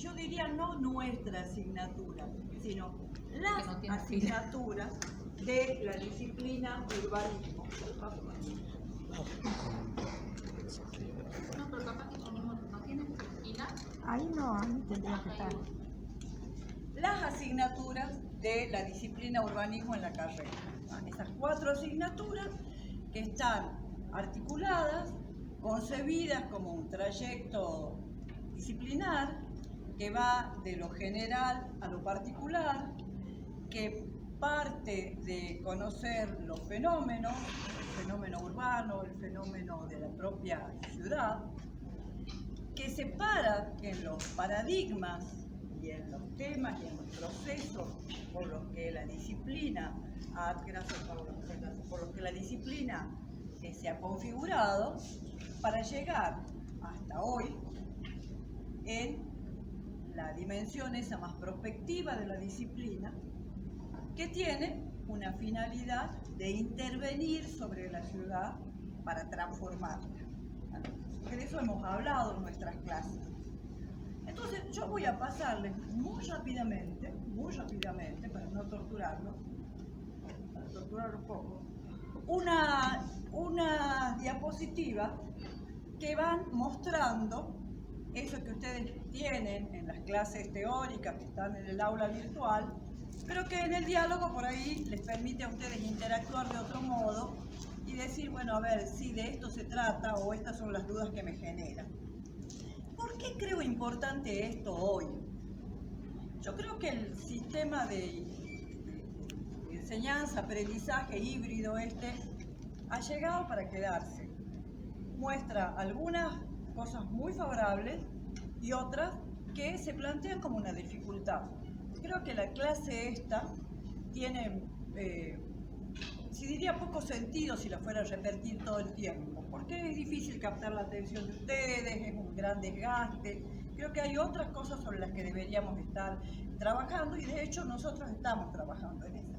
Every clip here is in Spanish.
yo diría no nuestra asignatura, sino las asignaturas de la disciplina urbanismo. No, pero capaz que ponemos, ¿no tienen esquina? Ahí no, ahí tendría que estar. Las asignaturas de la disciplina urbanismo en la carrera. Esas 4 asignaturas que están articuladas, concebidas como un trayecto disciplinar que va de lo general a lo particular, que parte de conocer los fenómenos, el fenómeno urbano, el fenómeno de la propia ciudad, que se para en los paradigmas y en los temas y en los procesos por los que la disciplina, por los que la disciplina se ha configurado para llegar hasta hoy en la dimensión esa más prospectiva de la disciplina, que tiene una finalidad de intervenir sobre la ciudad para transformarla. De eso hemos hablado en nuestras clases. Entonces yo voy a pasarles muy rápidamente, para no torturarlo, para torturarlo un poco, una diapositiva que van mostrando eso que ustedes tienen en las clases teóricas que están en el aula virtual, pero que en el diálogo por ahí les permite a ustedes interactuar de otro modo y decir, bueno, a ver, si de esto se trata o estas son las dudas que me generan. ¿Por qué creo importante esto hoy? Yo creo que el sistema de enseñanza, aprendizaje híbrido ha llegado para quedarse. Muestra algunas cosas muy favorables y otras que se plantean como una dificultad. Creo que la clase esta tiene, si diría, poco sentido si la fuera a repetir todo el tiempo, porque es difícil captar la atención de ustedes, es un gran desgaste. Creo que hay otras cosas sobre las que deberíamos estar trabajando y de hecho nosotros estamos trabajando en eso.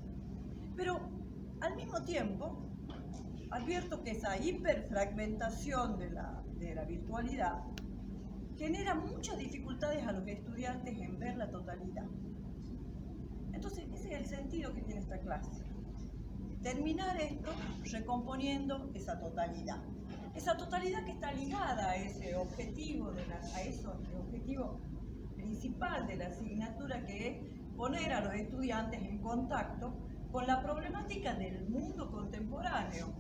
Pero al mismo tiempo advierto que esa hiperfragmentación de la virtualidad genera muchas dificultades a los estudiantes en ver la totalidad. Entonces, ese es el sentido que tiene esta clase. Terminar esto recomponiendo esa totalidad. Esa totalidad que está ligada a ese objetivo, ese objetivo principal de la asignatura, que es poner a los estudiantes en contacto con la problemática del mundo contemporáneo,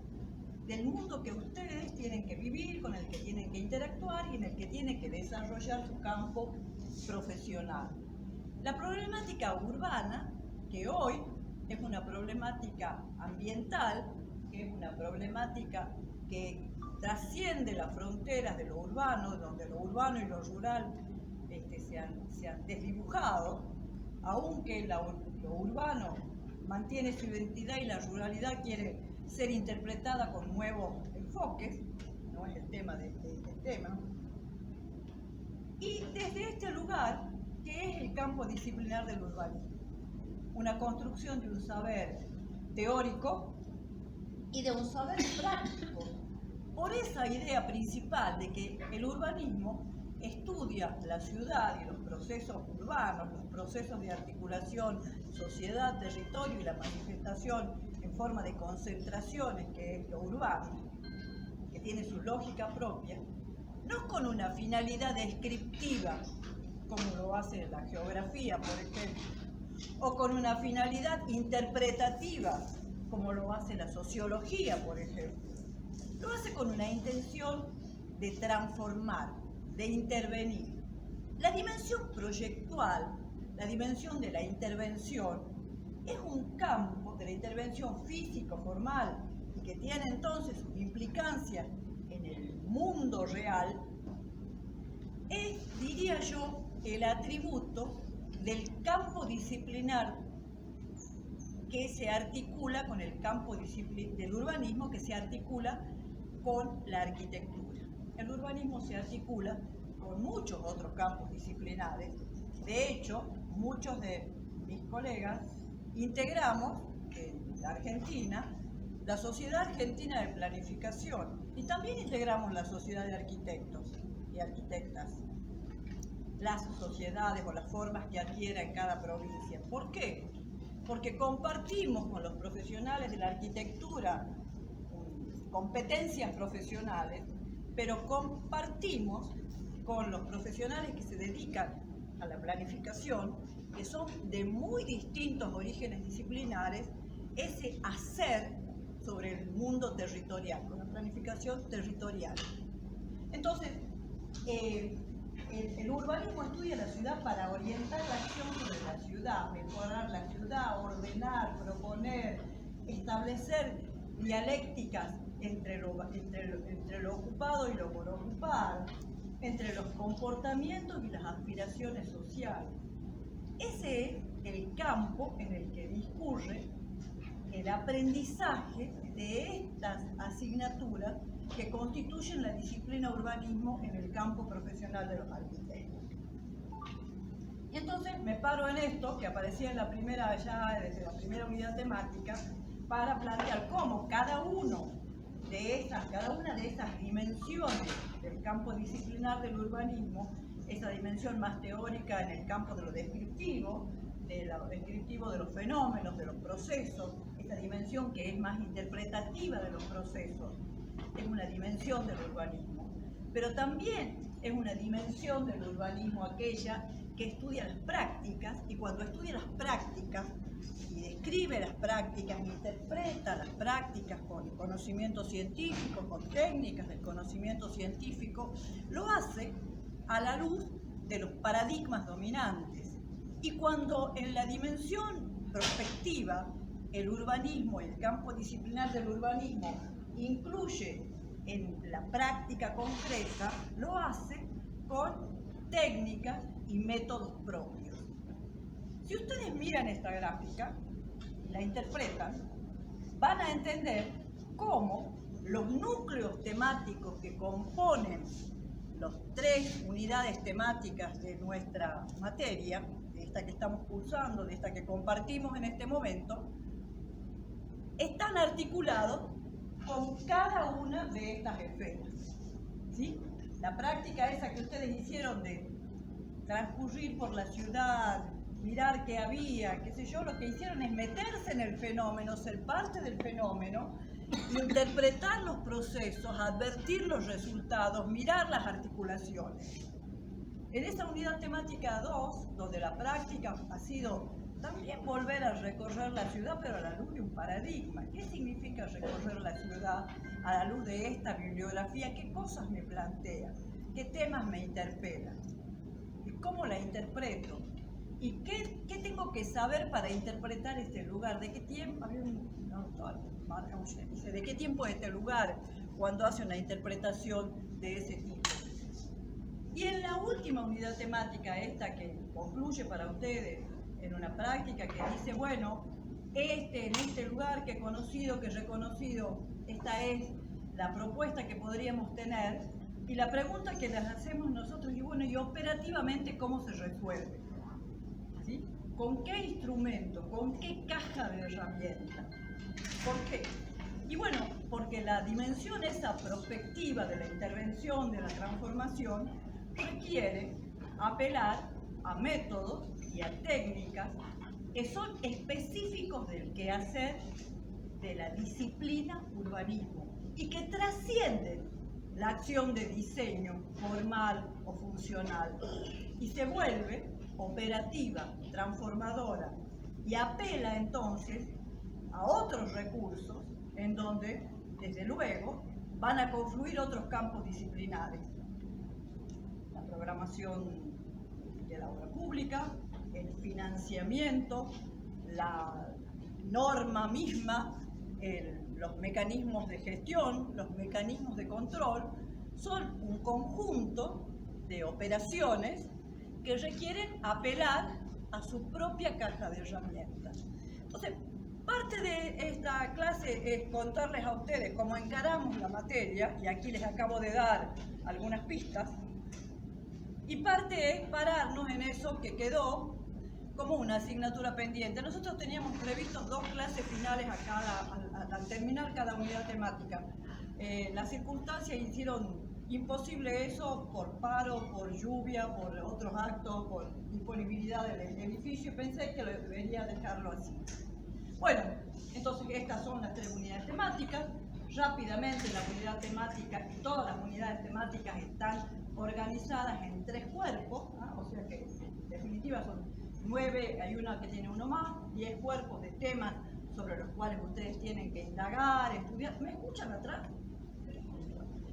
del mundo que ustedes tienen que vivir, con el que tienen que interactuar y en el que tienen que desarrollar su campo profesional. La problemática urbana, que hoy es una problemática ambiental, que es una problemática que trasciende las fronteras de lo urbano, donde lo urbano y lo rural se han desdibujado, aunque lo urbano mantiene su identidad y la ruralidad quiere ser interpretada con nuevos enfoques, no es el tema de este tema. Y desde este lugar, que es el campo disciplinar del urbanismo, una construcción de un saber teórico y de un saber práctico, por esa idea principal de que el urbanismo estudia la ciudad y los procesos urbanos, los procesos de articulación, sociedad, territorio y la manifestación en forma de concentraciones, que es lo urbano, que tiene su lógica propia, no con una finalidad descriptiva, como lo hace la geografía, por ejemplo, o con una finalidad interpretativa, como lo hace la sociología, por ejemplo. Lo hace con una intención de transformar, de intervenir. La dimensión proyectual, la dimensión de la intervención, es un campo de la intervención físico-formal y que tiene entonces sus implicancias en el mundo real, es, diría yo, el atributo del campo disciplinar que se articula con el campo del urbanismo, que se articula con la arquitectura. El urbanismo se articula con muchos otros campos disciplinares. De hecho, muchos de mis colegas integramos en la Argentina la Sociedad Argentina de Planificación y también integramos la Sociedad de Arquitectos y Arquitectas. las sociedades o las formas que adquiera en cada provincia. ¿Por qué? Porque compartimos con los profesionales de la arquitectura competencias profesionales, pero compartimos con los profesionales que se dedican a la planificación, que son de muy distintos orígenes disciplinares, ese hacer sobre el mundo territorial, con la planificación territorial. Entonces, el urbanismo estudia la ciudad para orientar la acción sobre la ciudad, mejorar la ciudad, ordenar, proponer, establecer dialécticas entre lo ocupado y lo por ocupar, entre los comportamientos y las aspiraciones sociales. Ese es el campo en el que discurre el aprendizaje de estas asignaturas que constituyen la disciplina urbanismo en el campo profesional de los arquitectos. Y entonces me paro en esto, que aparecía en la primera, ya desde la primera unidad temática, para plantear cómo cada una de esas dimensiones del campo disciplinar del urbanismo, esa dimensión más teórica en el campo de lo descriptivo de los fenómenos, de los procesos, esa dimensión que es más interpretativa de los procesos, es una dimensión del urbanismo, pero también es una dimensión del urbanismo aquella que estudia las prácticas, y cuando estudia las prácticas y describe las prácticas, interpreta las prácticas con conocimiento científico, con técnicas del conocimiento científico, lo hace a la luz de los paradigmas dominantes. Y cuando en la dimensión prospectiva el urbanismo, el campo disciplinar del urbanismo, incluye en la práctica concreta, lo hace con técnicas y métodos propios. Si ustedes miran esta gráfica, la interpretan, van a entender cómo los núcleos temáticos que componen las 3 unidades temáticas de nuestra materia, de esta que estamos cursando, de esta que compartimos en este momento, están articulados con cada una de estas esferas. ¿Sí? La práctica esa que ustedes hicieron de transcurrir por la ciudad, mirar qué había, qué sé yo, lo que hicieron es meterse en el fenómeno, ser parte del fenómeno, interpretar los procesos, advertir los resultados, mirar las articulaciones. En esa unidad temática 2, donde la práctica ha sido también volver a recorrer la ciudad, pero a la luz de un paradigma. ¿Qué significa recorrer la ciudad a la luz de esta bibliografía? ¿Qué cosas me plantea? ¿Qué temas me interpelan? ¿Y cómo la interpreto? ¿Y qué tengo que saber para interpretar este lugar? ¿De qué tiempo? ¿De qué tiempo es este lugar cuando hace una interpretación de ese tipo? Y en la última unidad temática, esta que concluye para ustedes en una práctica que dice, bueno, en este lugar que he conocido, que he reconocido, esta es la propuesta que podríamos tener, y la pregunta que les hacemos nosotros, y bueno, y operativamente, ¿cómo se resuelve? ¿Sí? ¿Con qué instrumento? ¿Con qué caja de herramientas? ¿Por qué? Y bueno, porque la dimensión esa prospectiva de la intervención, de la transformación, requiere apelar a métodos y a técnicas que son específicos del quehacer de la disciplina urbanismo y que trascienden la acción de diseño formal o funcional y se vuelve operativa, transformadora y apela entonces a otros recursos en donde, desde luego, van a confluir otros campos disciplinares. La programación de la obra pública, el financiamiento, la norma misma, los mecanismos de gestión, los mecanismos de control, son un conjunto de operaciones que requieren apelar a su propia caja de herramientas. Entonces, parte de esta clase es contarles a ustedes cómo encaramos la materia, y aquí les acabo de dar algunas pistas, y parte es pararnos en eso que quedó como una asignatura pendiente. Nosotros teníamos previstos 2 clases finales al terminar cada unidad temática. Las circunstancias hicieron imposible eso por paro, por lluvia, por otros actos, por disponibilidad del edificio. Pensé que debería dejarlo así. Bueno, entonces estas son las 3 unidades temáticas. Rápidamente la unidad temática, todas las unidades temáticas están organizadas en 3 cuerpos, ¿no? O sea que en definitiva son 9, hay una que tiene uno más, 10 cuerpos de temas sobre los cuales ustedes tienen que indagar, estudiar. ¿Me escuchan atrás?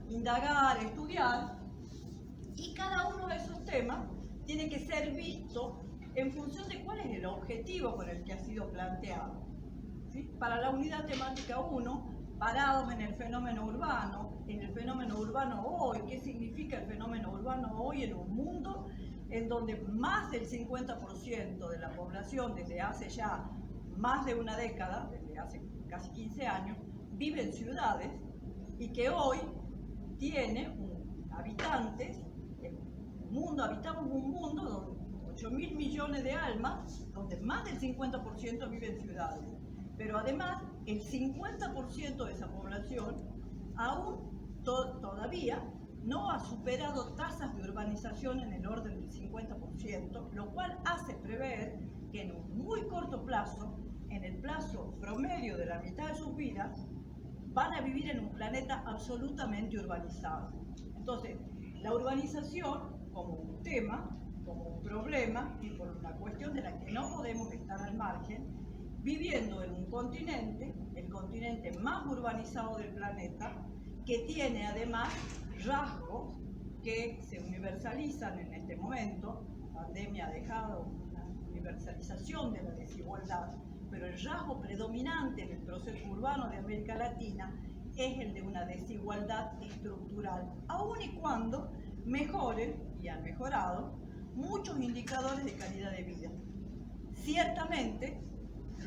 Indagar, estudiar, y cada uno de esos temas tiene que ser visto en función de cuál es el objetivo con el que ha sido planteado. ¿Sí? Para la unidad temática 1, parados en el fenómeno urbano hoy, ¿qué significa el fenómeno urbano hoy en un mundo en donde más del 50% de la población desde hace ya más de una década, desde hace casi 15 años, vive en ciudades y que hoy tiene habitantes, habitamos un mundo donde 8.000 millones de almas, donde más del 50% vive en ciudades. Pero además, el 50% de esa población aún todavía no ha superado tasas de urbanización en el orden del 50%, lo cual hace prever que en un muy corto plazo, en el plazo promedio de la mitad de sus vidas, van a vivir en un planeta absolutamente urbanizado. Entonces, la urbanización como un tema, como un problema, y por una cuestión de la que no podemos estar al margen, viviendo en un continente, el continente más urbanizado del planeta, que tiene además rasgos que se universalizan en este momento. La pandemia ha dejado una universalización de la desigualdad, pero el rasgo predominante en el proceso urbano de América Latina es el de una desigualdad estructural, aun y cuando mejoren, y han mejorado, muchos indicadores de calidad de vida. Ciertamente,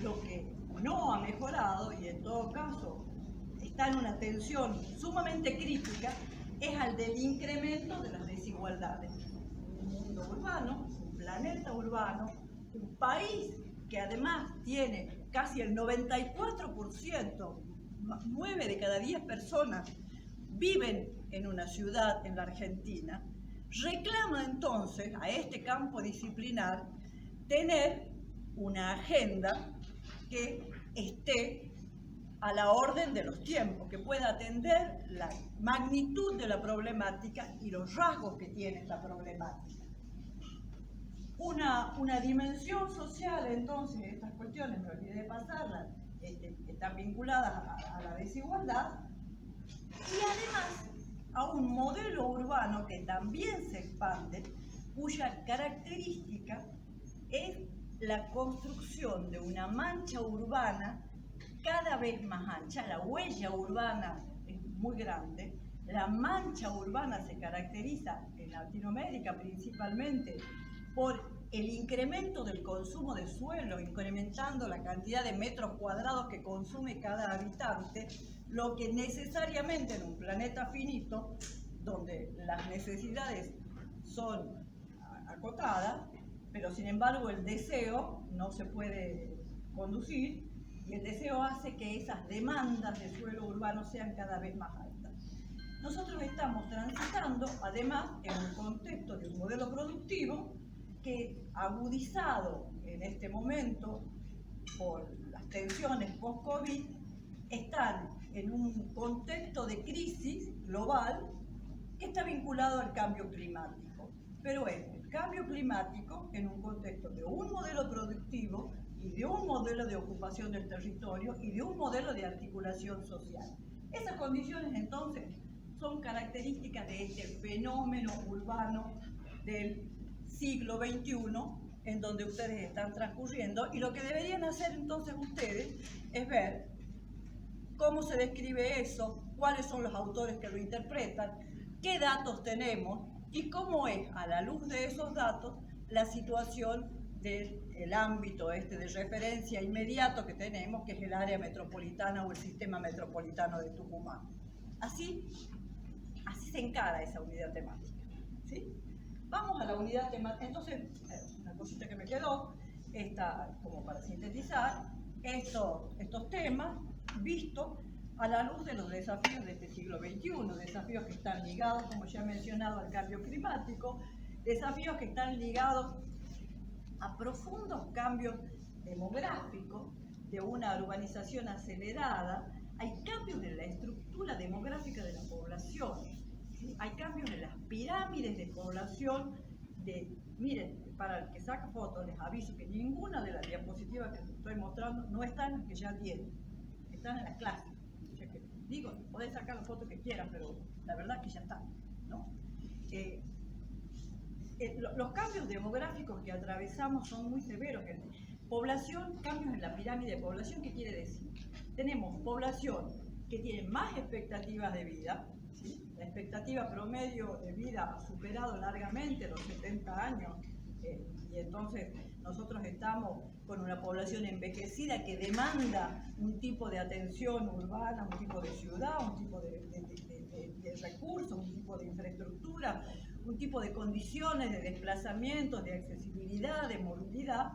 lo que no ha mejorado, y en todo caso está en una tensión sumamente crítica, es al del incremento de las desigualdades. Un mundo urbano, un planeta urbano, un país que además tiene casi el 94%, 9 de cada 10 personas viven en una ciudad en la Argentina, reclama entonces a este campo disciplinar tener una agenda que esté a la orden de los tiempos, que pueda atender la magnitud de la problemática y los rasgos que tiene esta problemática. Una dimensión social, entonces, estas cuestiones, me olvidé de pasarlas, están vinculadas a la desigualdad y además a un modelo urbano que también se expande, cuya característica es la construcción de una mancha urbana cada vez más ancha. La huella urbana es muy grande. La mancha urbana se caracteriza en Latinoamérica principalmente por el incremento del consumo de suelo, incrementando la cantidad de metros cuadrados que consume cada habitante, lo que necesariamente en un planeta finito, donde las necesidades son acotadas, pero sin embargo el deseo no se puede conducir, y el deseo hace que esas demandas de suelo urbano sean cada vez más altas. Nosotros estamos transitando, además, en un contexto de un modelo productivo que, agudizado en este momento por las tensiones post-COVID, están en un contexto de crisis global que está vinculado al cambio climático. Pero es el cambio climático en un contexto de un modelo productivo y de un modelo de ocupación del territorio y de un modelo de articulación social. Esas condiciones, entonces, son características de este fenómeno urbano del siglo XXI en donde ustedes están transcurriendo, y lo que deberían hacer entonces ustedes es ver cómo se describe eso, cuáles son los autores que lo interpretan, qué datos tenemos y cómo es, a la luz de esos datos, la situación del ámbito de referencia inmediato que tenemos, que es el área metropolitana o el sistema metropolitano de Tucumán. Así se encara esa unidad temática, ¿sí? Vamos a la unidad temática. Entonces, una cosita que me quedó, como para sintetizar, estos temas vistos a la luz de los desafíos de este siglo XXI, desafíos que están ligados, como ya he mencionado, al cambio climático, desafíos que están ligados a profundos cambios demográficos, de una urbanización acelerada. Hay cambios en la estructura demográfica de la población, ¿sí? Hay cambios en las pirámides de población. Miren, para el que saca fotos, les aviso que ninguna de las diapositivas que les estoy mostrando no están en las que ya tienen, están en la clase. O sea que, digo, podés sacar la foto que quieran, pero la verdad es que ya están, ¿no? Los cambios demográficos que atravesamos son muy severos. Población, cambios en la pirámide de población, ¿qué quiere decir? Tenemos población que tiene más expectativas de vida, ¿sí? La expectativa promedio de vida ha superado largamente los 70 años, y entonces nosotros estamos con una población envejecida que demanda un tipo de atención urbana, un tipo de ciudad, un tipo de recursos, un tipo de infraestructura, un tipo de condiciones de desplazamiento, de accesibilidad, de movilidad.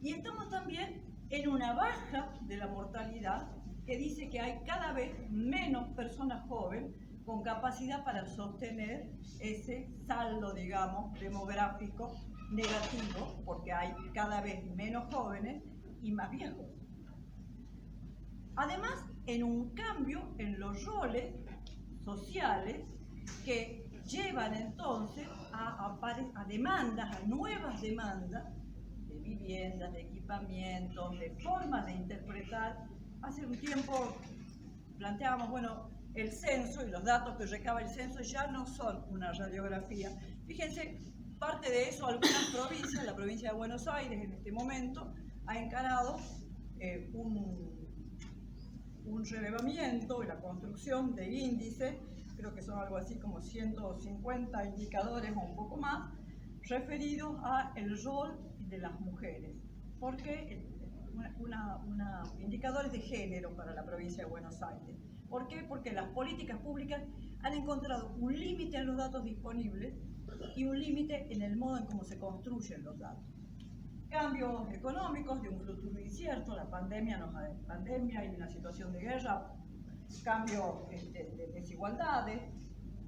Y estamos también en una baja de la mortalidad que dice que hay cada vez menos personas jóvenes con capacidad para sostener ese saldo, digamos, demográfico negativo, porque hay cada vez menos jóvenes y más viejos. Además, en un cambio en los roles sociales que llevan entonces a demandas, a nuevas demandas de viviendas, de equipamientos, de formas de interpretar. Hace un tiempo planteábamos, bueno, el censo y los datos que recaba el censo ya no son una radiografía. Fíjense, parte de eso, algunas provincias, la provincia de Buenos Aires en este momento, ha encarado un relevamiento y la construcción de índices, creo que son algo así como 150 indicadores o un poco más, referidos al rol de las mujeres. Porque indicadores de género para la provincia de Buenos Aires. ¿Por qué? Porque las políticas públicas han encontrado un límite en los datos disponibles y un límite en el modo en cómo se construyen los datos. Cambios económicos de un futuro incierto, la pandemia y una situación de guerra, cambios de desigualdades,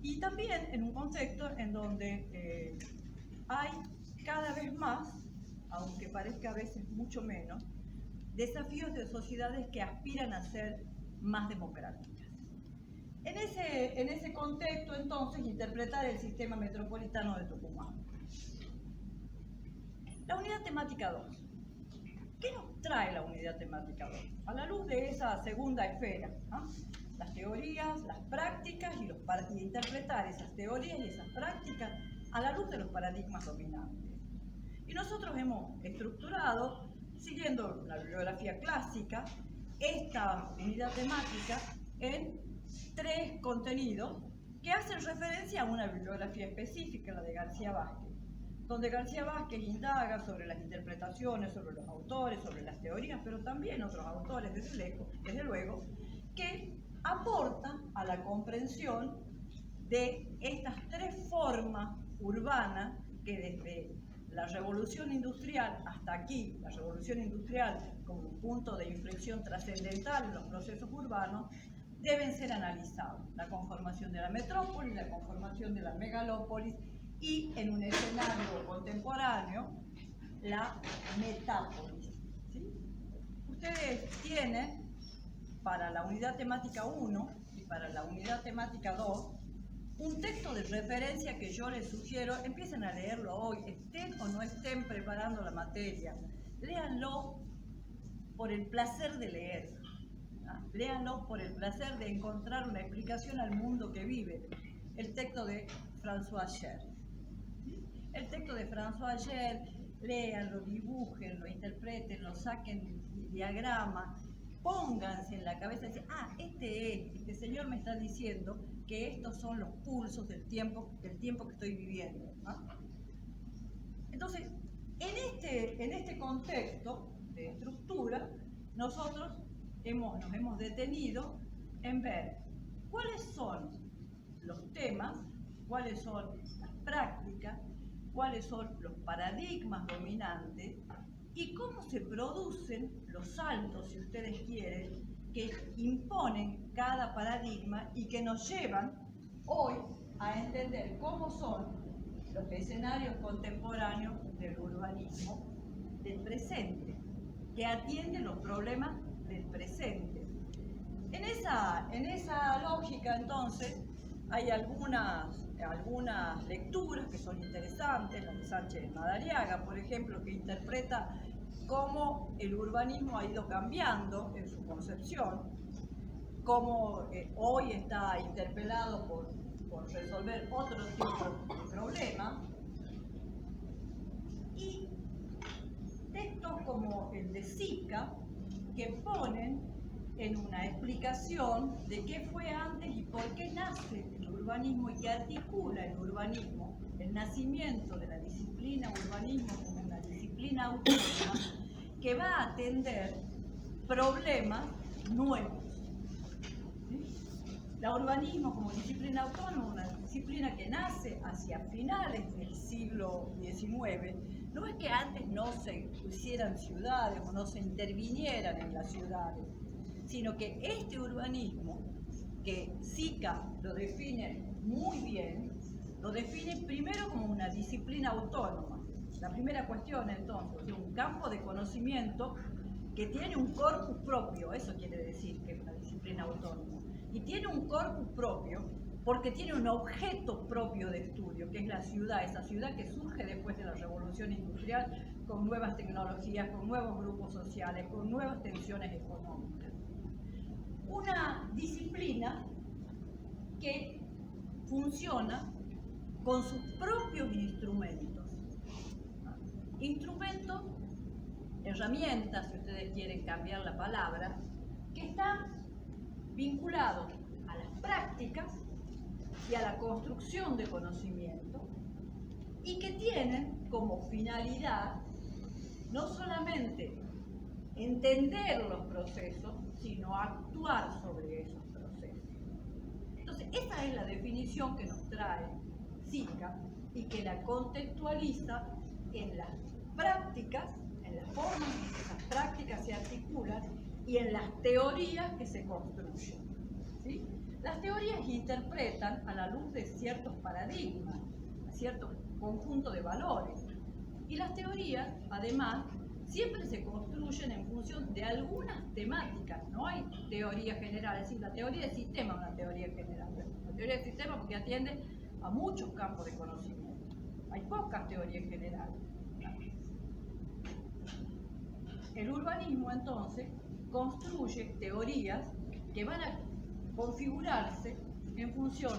y también en un contexto en donde hay cada vez más, aunque parezca a veces mucho menos, desafíos de sociedades que aspiran a ser más democráticas. En ese contexto, entonces, interpretar el sistema metropolitano de Tucumán. La unidad temática 2. ¿Qué nos trae la unidad temática 2? A la luz de esa segunda esfera, ¿no? Las teorías, las prácticas y interpretar esas teorías y esas prácticas a la luz de los paradigmas dominantes. Y nosotros hemos estructurado, siguiendo la bibliografía clásica, esta unidad temática en 3 contenidos que hacen referencia a una bibliografía específica, la de García Vázquez, donde García Vázquez indaga sobre las interpretaciones, sobre los autores, sobre las teorías, pero también otros autores, desde luego, que aportan a la comprensión de estas 3 formas urbanas que desde la revolución industrial hasta aquí, la revolución industrial como un punto de inflexión trascendental en los procesos urbanos, deben ser analizados. La conformación de la metrópoli, la conformación de la megalópolis y, en un escenario contemporáneo, la metápolis. ¿Sí? Ustedes tienen, para la unidad temática 1 y para la unidad temática 2, un texto de referencia que yo les sugiero, empiecen a leerlo hoy, estén o no estén preparando la materia. Léanlo por el placer de leer. Léanlo por el placer de encontrar una explicación al mundo que vive. El texto de François Cher. El texto de François Cher, léanlo, dibújenlo, interpretenlo, saquen diagrama, pónganse en la cabeza y dicen, este señor me está diciendo que estos son los pulsos del tiempo que estoy viviendo. Entonces, en este contexto de estructura, nosotros nos hemos detenido en ver cuáles son los temas, cuáles son las prácticas, cuáles son los paradigmas dominantes y cómo se producen los saltos, si ustedes quieren, que imponen cada paradigma y que nos llevan hoy a entender cómo son los escenarios contemporáneos del urbanismo del presente, que atienden los problemas del presente. En esa lógica, entonces, hay algunas lecturas que son interesantes, la de Sánchez Madariaga, por ejemplo, que interpreta cómo el urbanismo ha ido cambiando en su concepción, cómo hoy está interpelado por resolver otro tipo de problemas, y textos como el de Sica, que ponen en una explicación de qué fue antes y por qué nace el urbanismo y que articula el urbanismo, el nacimiento de la disciplina urbanismo como una disciplina autónoma que va a atender problemas nuevos. La urbanismo como disciplina autónoma, una disciplina que nace hacia finales del siglo XIX, no es que antes no se hicieran ciudades o no se intervinieran en las ciudades, sino que este urbanismo, que Sica lo define muy bien, lo define primero como una disciplina autónoma. La primera cuestión, entonces, es un campo de conocimiento que tiene un corpus propio, eso quiere decir que es una disciplina autónoma, y tiene un corpus propio porque tiene un objeto propio de estudio, que es la ciudad, esa ciudad que surge después de la revolución industrial con nuevas tecnologías, con nuevos grupos sociales, con nuevas tensiones económicas. Una disciplina que funciona con sus propios instrumentos. Instrumentos, herramientas, si ustedes quieren cambiar la palabra, que están vinculados a las prácticas y a la construcción de conocimiento, y que tienen como finalidad no solamente entender los procesos, sino actuar sobre esos procesos. Entonces, esa es la definición que nos trae Sica y que la contextualiza en las prácticas, en las formas en que esas prácticas se articulan y en las teorías que se construyen. ¿Sí? Las teorías interpretan a la luz de ciertos paradigmas, a cierto conjunto de valores. Y las teorías, además, siempre se construyen en función de algunas temáticas. No hay teoría general, es decir, la teoría de sistema es una teoría general. La teoría de sistema porque atiende a muchos campos de conocimiento. Hay pocas teorías generales. El urbanismo, entonces, construye teorías que van a configurarse en función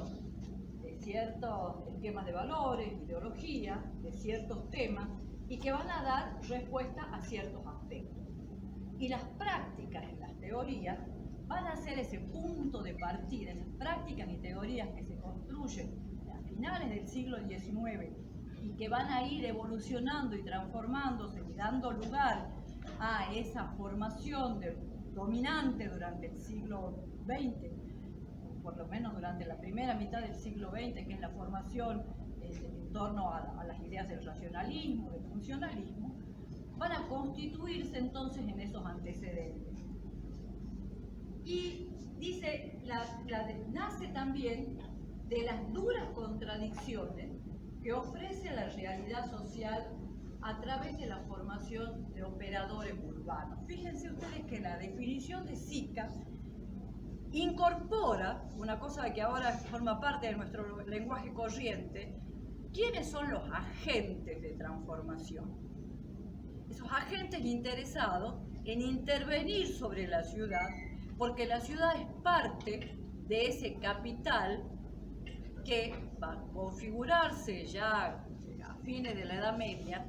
de ciertos esquemas de valores, ideologías, de ciertos temas, y que van a dar respuesta a ciertos aspectos. Y las prácticas en las teorías van a ser ese punto de partida, esas prácticas y teorías que se construyen a finales del siglo XIX y que van a ir evolucionando y transformándose y dando lugar a esa formación dominante durante el siglo XX, por lo menos durante la primera mitad del siglo XX, que es la formación en torno a las ideas del racionalismo, del funcionalismo, van a constituirse entonces en esos antecedentes. Y dice, nace también de las duras contradicciones que ofrece la realidad social a través de la formación de operadores urbanos. Fíjense ustedes que la definición de Sica incorpora una cosa que ahora forma parte de nuestro lenguaje corriente. ¿Quiénes son los agentes de transformación? Esos agentes interesados en intervenir sobre la ciudad, porque la ciudad es parte de ese capital que va a configurarse ya a fines de la Edad Media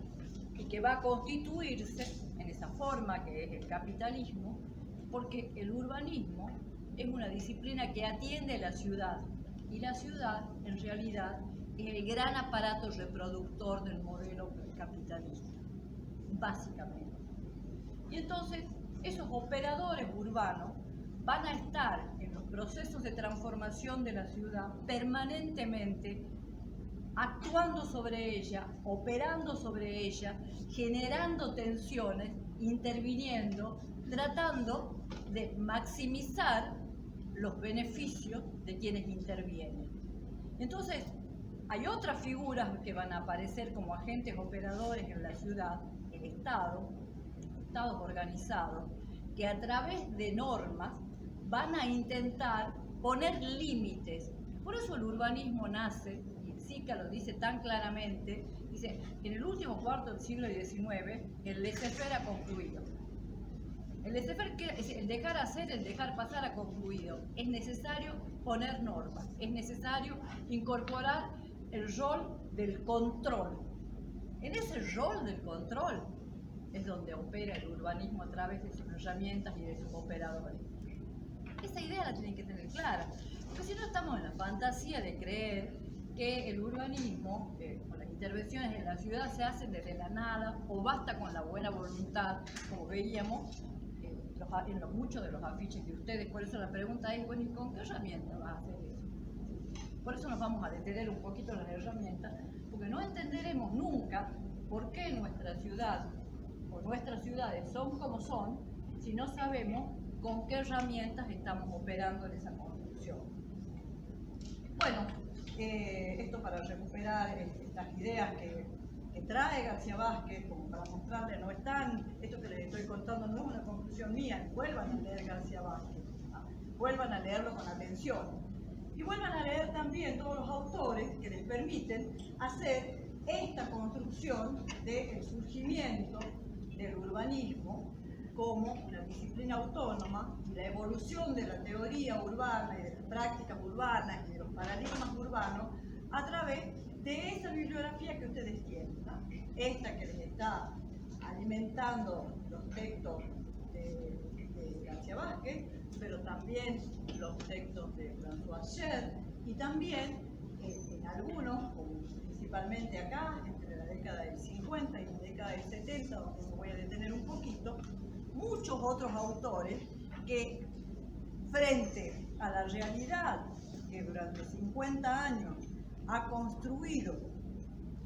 y que va a constituirse en esa forma que es el capitalismo, porque el urbanismo es una disciplina que atiende a la ciudad, y la ciudad en realidad es el gran aparato reproductor del modelo capitalista, básicamente. Y entonces esos operadores urbanos van a estar en los procesos de transformación de la ciudad permanentemente actuando sobre ella, operando sobre ella, generando tensiones interviniendo, tratando de maximizar los beneficios de quienes intervienen. Entonces, hay otras figuras que van a aparecer como agentes operadores en la ciudad, el Estado, estados organizados, que a través de normas van a intentar poner límites. Por eso el urbanismo nace, y Sica lo dice tan claramente, dice, en el último cuarto del siglo XIX, el laissez-faire ha concluido. El laissez-faire, el dejar hacer, el dejar pasar ha concluido. Es necesario poner normas, es necesario incorporar el rol del control. En ese rol del control es donde opera el urbanismo a través de sus herramientas y de sus operadores. Esa idea la tienen que tener clara, porque si no estamos en la fantasía de creer que el urbanismo, o las intervenciones en la ciudad se hacen desde la nada, o basta con la buena voluntad, como veíamos en muchos de los afiches de ustedes. Por eso la pregunta es, bueno, ¿y con qué herramienta vas a hacer eso? Por eso nos vamos a detener un poquito en las herramientas, porque no entenderemos nunca por qué nuestra ciudad o nuestras ciudades son como son si no sabemos con qué herramientas estamos operando en esa construcción. Bueno, esto para recuperar estas ideas que trae García Vázquez, como para mostrarle, no están, esto que les estoy contando no es una conclusión mía, vuelvan a leer García Vázquez, vuelvan a leerlo con atención. Y vuelvan a leer también todos los autores que les permiten hacer esta construcción del surgimiento del urbanismo como una disciplina autónoma y la evolución de la teoría urbana y de las prácticas urbanas y de los paradigmas urbanos a través de esa bibliografía que ustedes tienen, ¿no? Esta que les está alimentando los textos de García Vázquez, pero también los textos de François Cher, y también en algunos, principalmente acá, entre la década del 50 y la década del 70, donde me voy a detener un poquito, muchos otros autores que, frente a la realidad que durante 50 años ha construido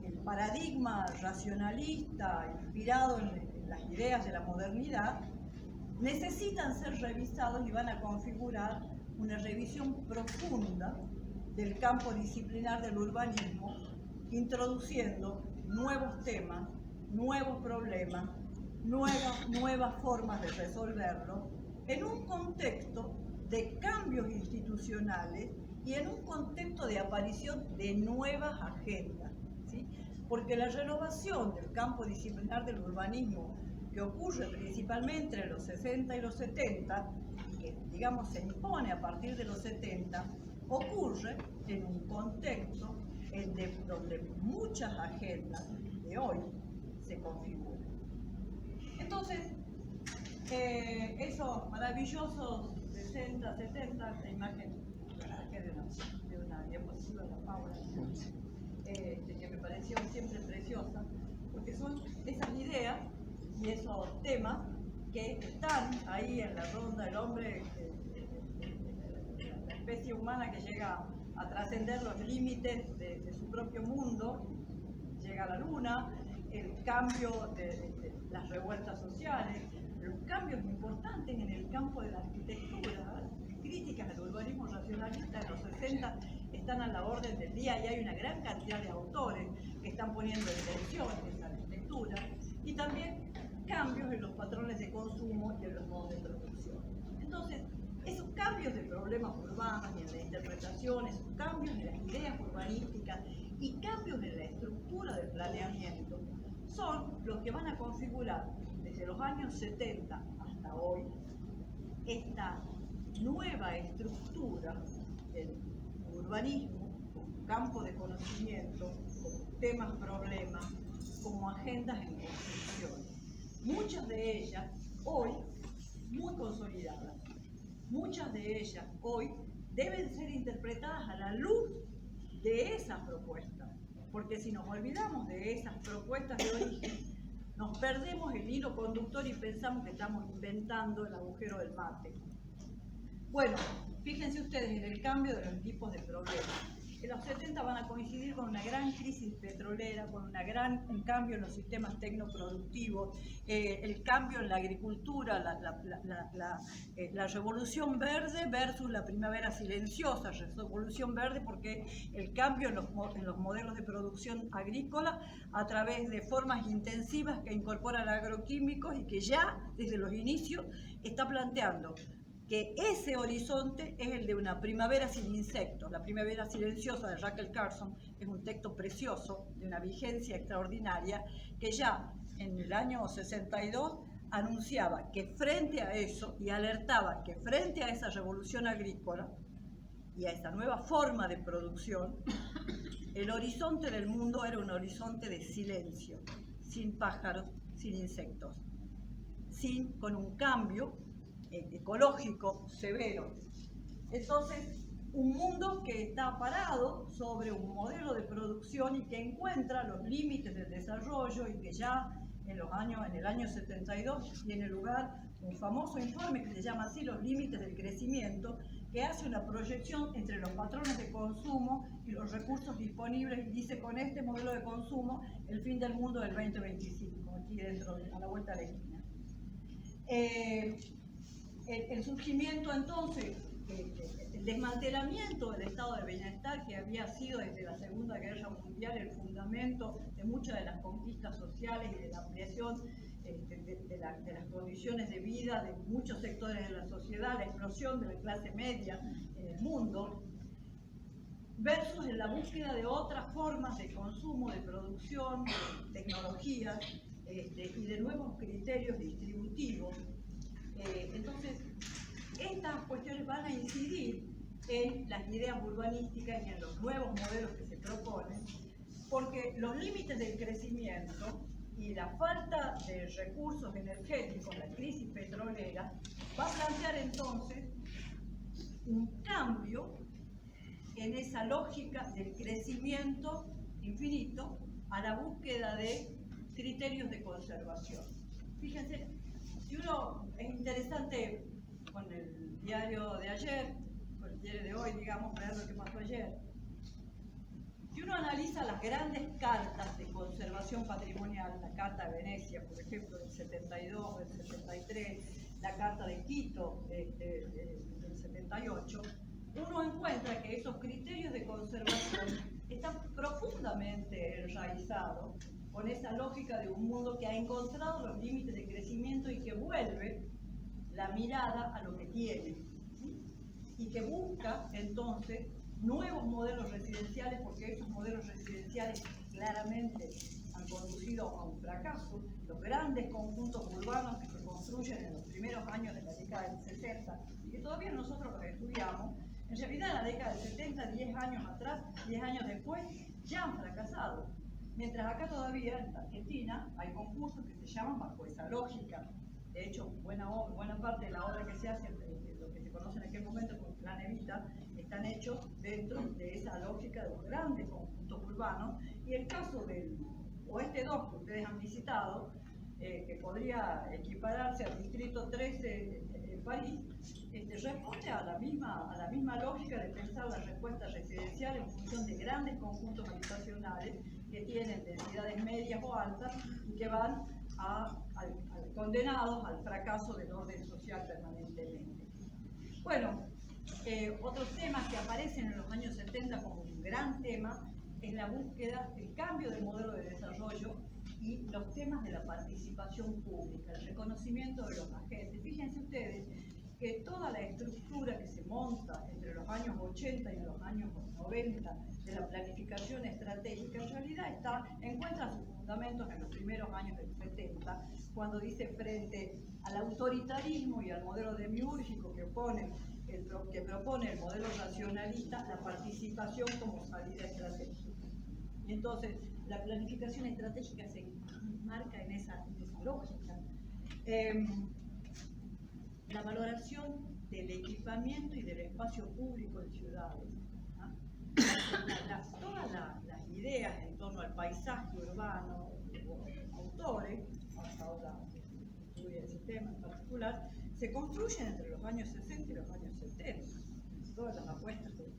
el paradigma racionalista inspirado en las ideas de la modernidad, necesitan ser revisados y van a configurar una revisión profunda del campo disciplinar del urbanismo, introduciendo nuevos temas, nuevos problemas, nuevas formas de resolverlo, en un contexto de cambios institucionales y en un contexto de aparición de nuevas agendas, ¿sí? Porque la renovación del campo disciplinar del urbanismo, que ocurre principalmente entre los 60 y los 70, y que, digamos, se impone a partir de los 70, ocurre en un contexto donde muchas agendas de hoy se configuran. Entonces, esos maravillosos 60, 70, la imagen de una diapositiva de la Paula, que me pareció siempre preciosa, porque son esas ideas y esos temas que están ahí en la ronda del hombre, la especie humana que llega a trascender los límites de su propio mundo, llega a la luna, el cambio de las revueltas sociales, los cambios importantes en el campo de la arquitectura. Las críticas al urbanismo racionalista de los 60 están a la orden del día y hay una gran cantidad de autores que están poniendo en tensión esa arquitectura, y también cambios en los patrones de consumo y en los modos de producción. Entonces, esos cambios de problemas urbanos y en la interpretación, esos cambios en las ideas urbanísticas y cambios en la estructura del planeamiento son los que van a configurar desde los años 70 hasta hoy esta nueva estructura del urbanismo como campo de conocimiento, como temas, problemas, como agendas en construcción. Muchas de ellas hoy muy consolidadas, muchas de ellas hoy deben ser interpretadas a la luz de esas propuestas, porque si nos olvidamos de esas propuestas de origen, nos perdemos el hilo conductor y pensamos que estamos inventando el agujero del mate. Bueno, fíjense ustedes en el cambio de los tipos de problemas. que los 70 van a coincidir con una gran crisis petrolera, con un gran cambio en los sistemas tecnoproductivos, el cambio en la agricultura, la revolución verde versus la primavera silenciosa, revolución verde porque el cambio en los modelos de producción agrícola a través de formas intensivas que incorporan agroquímicos y que ya desde los inicios está planteando que ese horizonte es el de una primavera sin insectos. La primavera silenciosa de Rachel Carson es un texto precioso, de una vigencia extraordinaria, que ya en el año 62 anunciaba que frente a eso y alertaba que frente a esa revolución agrícola y a esa nueva forma de producción, el horizonte del mundo era un horizonte de silencio, sin pájaros, sin insectos, con un cambio ecológico severo. Entonces, un mundo que está parado sobre un modelo de producción y que encuentra los límites del desarrollo y que ya en el año 72 tiene lugar un famoso informe que se llama así Los límites del crecimiento, que hace una proyección entre los patrones de consumo y los recursos disponibles y dice: con este modelo de consumo el fin del mundo del 2025, aquí dentro, a la vuelta de la esquina. El surgimiento entonces, el desmantelamiento del estado de bienestar que había sido desde la Segunda Guerra Mundial el fundamento de muchas de las conquistas sociales y de la ampliación de las condiciones de vida de muchos sectores de la sociedad, la explosión de la clase media en el mundo, versus en la búsqueda de otras formas de consumo, de producción, de tecnologías y de nuevos criterios distributivos. Entonces, estas cuestiones van a incidir en las ideas urbanísticas y en los nuevos modelos que se proponen, porque los límites del crecimiento y la falta de recursos energéticos, la crisis petrolera, va a plantear entonces un cambio en esa lógica del crecimiento infinito a la búsqueda de criterios de conservación. Fíjense, es interesante con el diario de ayer, con el diario de hoy, digamos, ver lo que pasó ayer. Si uno analiza las grandes cartas de conservación patrimonial, la Carta de Venecia, por ejemplo, del 72, del 73, la Carta de Quito del 78, uno encuentra que esos criterios de conservación están profundamente enraizados con esa lógica de un mundo que ha encontrado los límites de crecimiento y que vuelve la mirada a lo que tiene, ¿sí? Y que busca entonces nuevos modelos residenciales, porque esos modelos residenciales claramente han conducido a un fracaso. Los grandes conjuntos urbanos que se construyen en los primeros años de la década del 60 y que todavía nosotros los estudiamos, en realidad en la década del 70, 10 años atrás, 10 años después, ya han fracasado. Mientras acá todavía, en Argentina, hay concursos que se llaman bajo esa lógica. De hecho, buena parte de la obra que se hace, lo que se conoce en aquel momento como Plan Evita, están hechos dentro de esa lógica de los grandes conjuntos urbanos. Y el caso del Oeste 2, que ustedes han visitado, que podría equipararse al Distrito 13 en París, responde a la misma lógica de pensar la respuesta residencial en función de grandes conjuntos habitacionales que tienen densidades medias o altas y que van condenados al fracaso del orden social permanentemente. Bueno, otros temas que aparecen en los años 70 como un gran tema es la búsqueda, el cambio del modelo de desarrollo y los temas de la participación pública, el reconocimiento de los agentes. Fíjense ustedes que toda la estructura que se monta entre los años 80 y los años 90 de la planificación estratégica en realidad encuentra sus fundamentos en los primeros años del 70, cuando dice frente al autoritarismo y al modelo demiúrgico que propone el modelo racionalista, la participación como salida estratégica. Y entonces la planificación estratégica se marca en esa lógica. La valoración del equipamiento y del espacio público en ciudades. ¿No? Todas las ideas en torno al paisaje urbano, autores, ahora estudia ese tema en particular, se construyen entre los años 60 y los años 70. Todas las apuestas de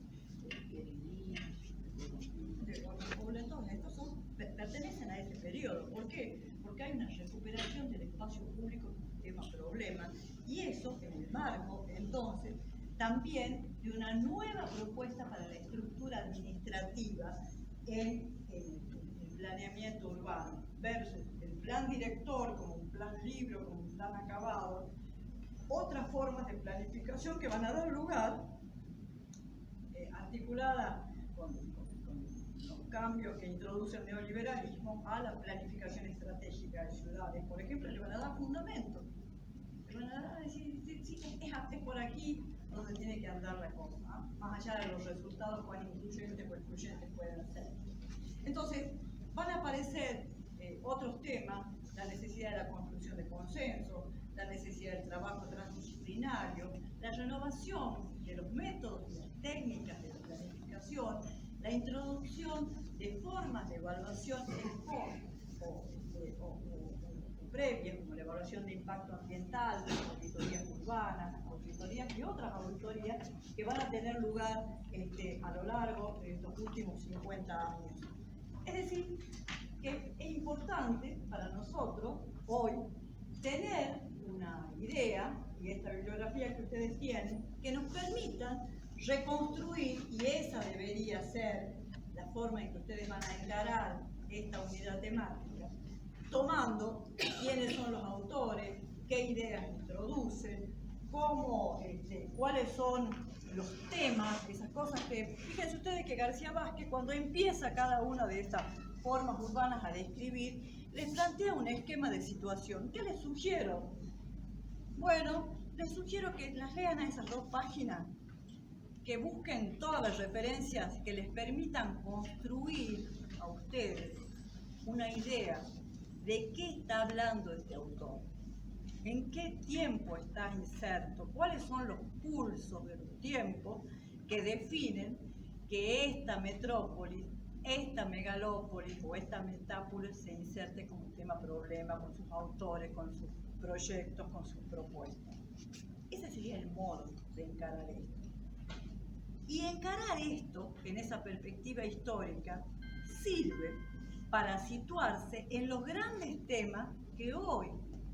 Pierinich, Poblen, todos estos pertenecen a ese periodo. ¿Por qué? Porque hay una recuperación del espacio público como tema problema, y eso en el marco, entonces, también de una nueva propuesta para la estructura administrativa en el planeamiento urbano, versus el plan director como un plan libro, como un plan acabado, otras formas de planificación que van a dar lugar, articulada con los cambios que introduce el neoliberalismo, a la planificación estratégica de ciudades. Por ejemplo, le van a dar fundamento. Le van a dar, decir, sí, es por aquí donde tiene que andar la cosa, ¿no? Más allá de los resultados cuán incluyentes o excluyentes pueden ser. Entonces, van a aparecer otros temas, la necesidad de la construcción de consenso, la necesidad del trabajo transdisciplinario, la renovación de los métodos y las técnicas de la planificación, la introducción de formas de evaluación o previas, como la evaluación de impacto ambiental, las auditorías urbanas, las auditorías y otras auditorías que van a tener lugar a lo largo de estos últimos 50 años. Es decir, que es importante para nosotros hoy tener una idea, y esta bibliografía que ustedes tienen, que nos permitan reconstruir, y esa debería ser la forma en que ustedes van a encarar esta unidad temática, tomando quiénes son los autores, qué ideas introducen, cómo, cuáles son los temas, esas cosas que, fíjense ustedes que García Vázquez, cuando empieza cada una de estas formas urbanas a describir, les plantea un esquema de situación. ¿Qué les sugiero? Bueno, les sugiero que las lean a esas 2 páginas, que busquen todas las referencias que les permitan construir a ustedes una idea de qué está hablando este autor, en qué tiempo está inserto, cuáles son los pulsos de los tiempos que definen que esta metrópolis, esta megalópolis o esta metápolis se inserte como tema problema con sus autores, con sus proyectos, con sus propuestas. Ese sería el modo de encarar esto. Y encarar esto en esa perspectiva histórica sirve para situarse en los grandes temas que hoy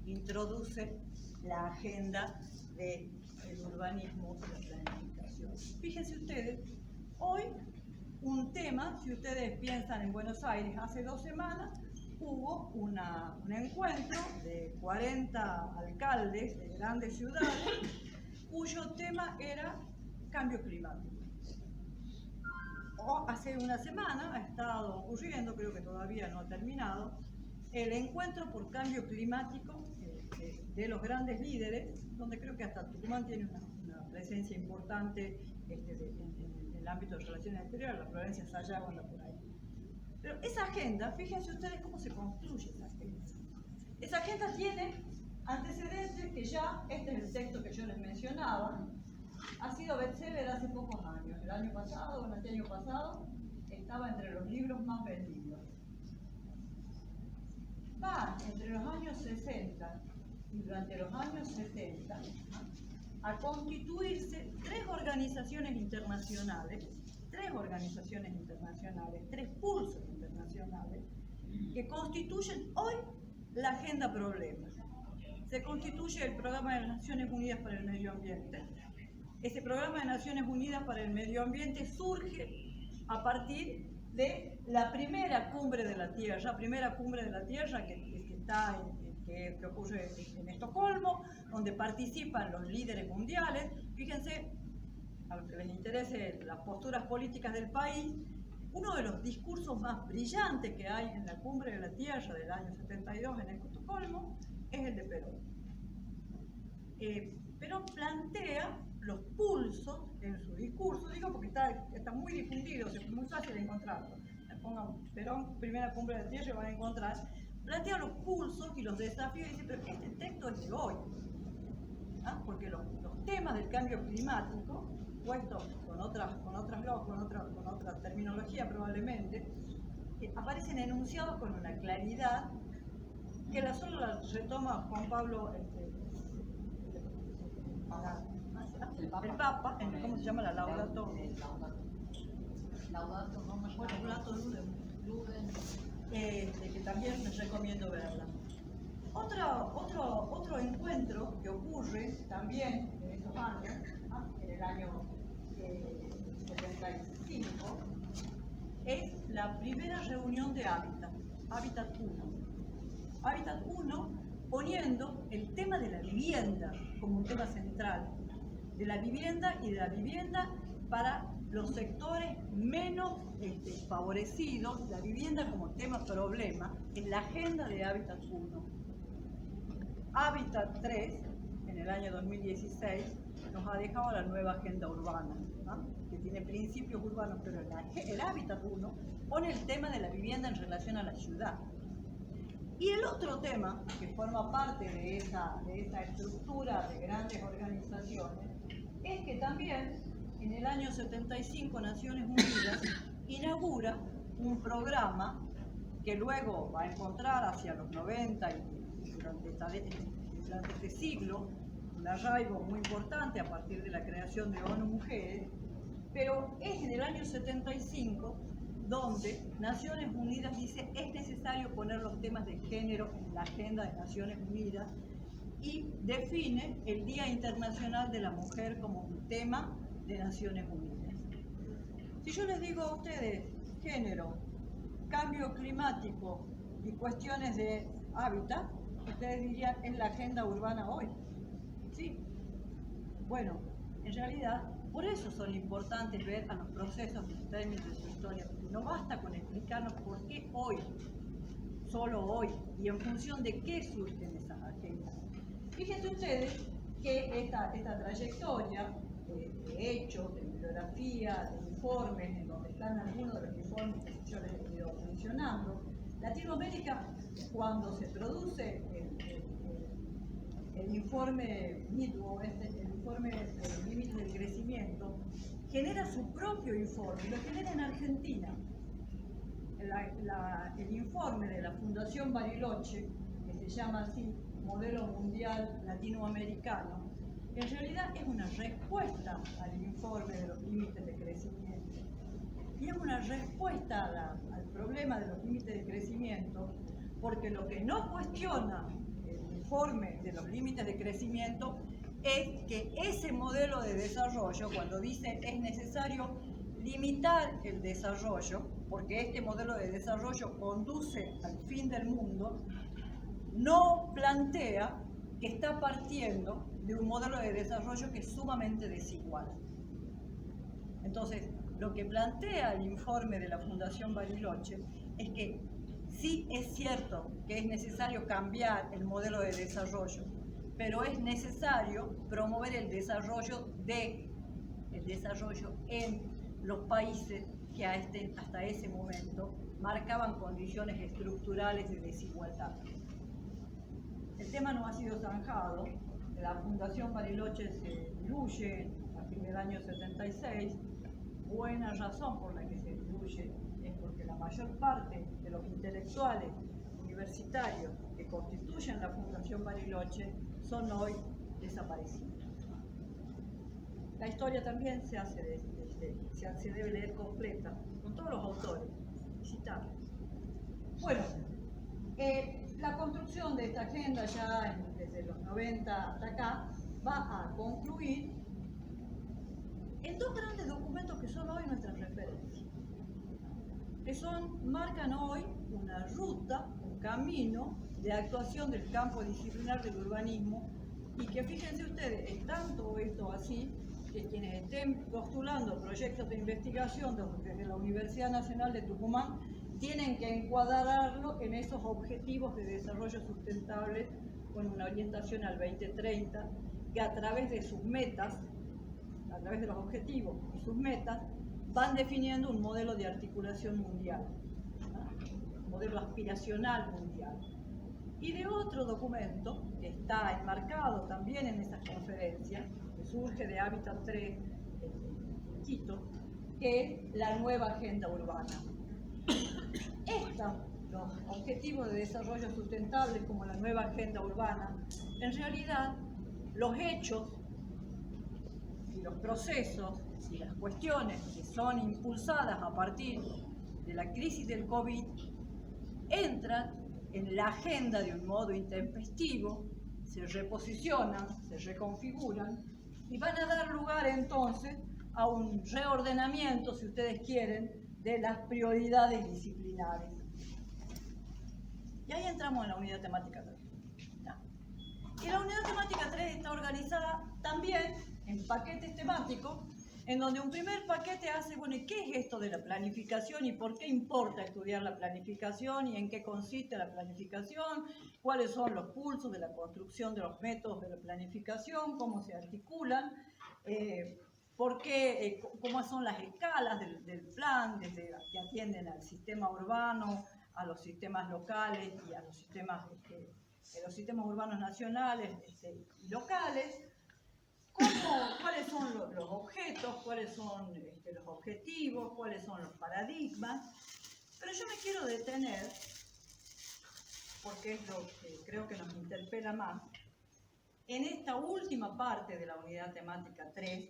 introduce la agenda del urbanismo y la planificación. Fíjense ustedes, hoy un tema, si ustedes piensan en Buenos Aires, hace 2 semanas hubo un encuentro de 40 alcaldes de grandes ciudades cuyo tema era cambio climático. Hace una semana ha estado ocurriendo, creo que todavía no ha terminado, el encuentro por cambio climático de los grandes líderes, donde creo que hasta Tucumán tiene una presencia importante en el ámbito de relaciones exteriores, la Florencia Sayago anda por ahí. Pero esa agenda, fíjense ustedes cómo se construye esa agenda. Esa agenda tiene antecedentes que ya, este es el texto que yo les mencionaba, ha sido bestseller hace pocos años. El año pasado, o el año pasado, estaba entre los libros más vendidos. Va entre los años 60 y durante los años 70 a constituirse 3 organizaciones internacionales, 3 pulsos internacionales, que constituyen hoy la agenda problema. Se constituye el Programa de las Naciones Unidas para el Medio Ambiente. Ese Programa de Naciones Unidas para el Medio Ambiente surge a partir de la primera cumbre de la Tierra, que ocurre en Estocolmo, donde participan los líderes mundiales. Fíjense, a los que les interese las posturas políticas del país, uno de los discursos más brillantes que hay en la cumbre de la Tierra del año 72 en Estocolmo es el de Perón. Perón plantea los pulsos en su discurso, digo porque está muy difundido, es muy fácil de encontrarlo. Pongan Perón, primera cumbre de la Tierra, y van a encontrar. Plantea los pulsos y los desafíos y dice, pero este texto es de hoy. Porque los temas del cambio climático, puestos con otra terminología probablemente, aparecen enunciados con una claridad que solo la retoma Juan Pablo, el Papa, ¿cómo se llama? La Laudato. Laudato Roma, Bueno, Plato Ludem, Luden. que también les recomiendo verla. Otro encuentro que ocurre también en estos años, en el año 75, es la primera reunión de Hábitat 1. Hábitat 1 poniendo el tema de la vivienda como un tema central, de la vivienda y de la vivienda para los sectores menos favorecidos, la vivienda como tema problema, en la agenda de Hábitat 1. Hábitat 3, en el año 2016, nos ha dejado la nueva agenda urbana, ¿no? Que tiene principios urbanos, pero el Hábitat 1 pone el tema de la vivienda en relación a la ciudad. Y el otro tema, que forma parte de esa estructura de grandes organizaciones, es que también en el año 75 Naciones Unidas inaugura un programa que luego va a encontrar hacia los 90 y durante este siglo un arraigo muy importante a partir de la creación de ONU Mujeres, pero es en el año 75 donde Naciones Unidas dice es necesario poner los temas de género en la agenda de Naciones Unidas y define el Día Internacional de la Mujer como un tema de Naciones Unidas. Si yo les digo a ustedes género, cambio climático y cuestiones de hábitat, ustedes dirían es la agenda urbana hoy. ¿Sí? Bueno, en realidad por eso son importantes ver a los procesos sistémicos de su historia, porque no basta con explicarnos por qué hoy, solo hoy, y en función de qué surgen esas agendas. Fíjense ustedes que esta trayectoria de hechos, de bibliografía, de informes, en donde están algunos de los informes que yo les he ido mencionando, Latinoamérica, cuando se produce el informe MIDWO, el informe de los límites del crecimiento, genera su propio informe, lo genera en Argentina. El informe de la Fundación Bariloche, que se llama así, Modelo Mundial Latinoamericano, en realidad es una respuesta al informe de los límites de crecimiento. Y es una respuesta al problema de los límites de crecimiento, porque lo que no cuestiona el informe de los límites de crecimiento es que ese modelo de desarrollo, cuando dice es necesario limitar el desarrollo, porque este modelo de desarrollo conduce al fin del mundo, no plantea que está partiendo de un modelo de desarrollo que es sumamente desigual. Entonces, lo que plantea el informe de la Fundación Bariloche es que sí es cierto que es necesario cambiar el modelo de desarrollo, pero es necesario promover el desarrollo en los países que hasta ese momento marcaban condiciones estructurales de desigualdad. El tema no ha sido zanjado. La Fundación Bariloche se diluye a fin del año 76. Buena razón por la que se diluye es porque la mayor parte de los intelectuales universitarios que constituyen la Fundación Bariloche son hoy desaparecidos. La historia también se debe leer completa, con todos los autores, y citarlos. Bueno, la construcción de esta agenda ya desde los 90 hasta acá va a concluir en dos grandes documentos que son hoy nuestras referencias, que marcan hoy una ruta, un camino de actuación del campo disciplinar del urbanismo, y que fíjense ustedes, es tanto esto así que quienes estén postulando proyectos de investigación desde la Universidad Nacional de Tucumán tienen que encuadrarlo en esos objetivos de desarrollo sustentable con una orientación al 2030, que a través de sus metas, a través de los objetivos y sus metas, van definiendo un modelo de articulación mundial, ¿no? Un modelo aspiracional mundial. Y de otro documento que está enmarcado también en esas conferencias, que surge de Hábitat 3 en Quito, que es la nueva agenda urbana. Los objetivos de desarrollo sustentable como la nueva agenda urbana, en realidad los hechos y los procesos y las cuestiones que son impulsadas a partir de la crisis del COVID entran en la agenda de un modo intempestivo, se reposicionan, se reconfiguran y van a dar lugar entonces a un reordenamiento, si ustedes quieren, de las prioridades disciplinares. Y ahí entramos en la unidad temática 3. ¿Ya? Y la unidad temática 3 está organizada también en paquetes temáticos, en donde un primer paquete hace, bueno, ¿y qué es esto de la planificación y por qué importa estudiar la planificación y en qué consiste la planificación? ¿Cuáles son los pulsos de la construcción de los métodos de la planificación? ¿Cómo se articulan? ¿Por qué? ¿Cómo son las escalas del plan, desde que atienden al sistema urbano, a los sistemas locales y a los sistemas urbanos nacionales y locales? ¿Cuáles son los objetos? ¿Cuáles son los objetivos? ¿Cuáles son los paradigmas? Pero yo me quiero detener, porque es lo que creo que nos interpela más, en esta última parte de la unidad temática 3,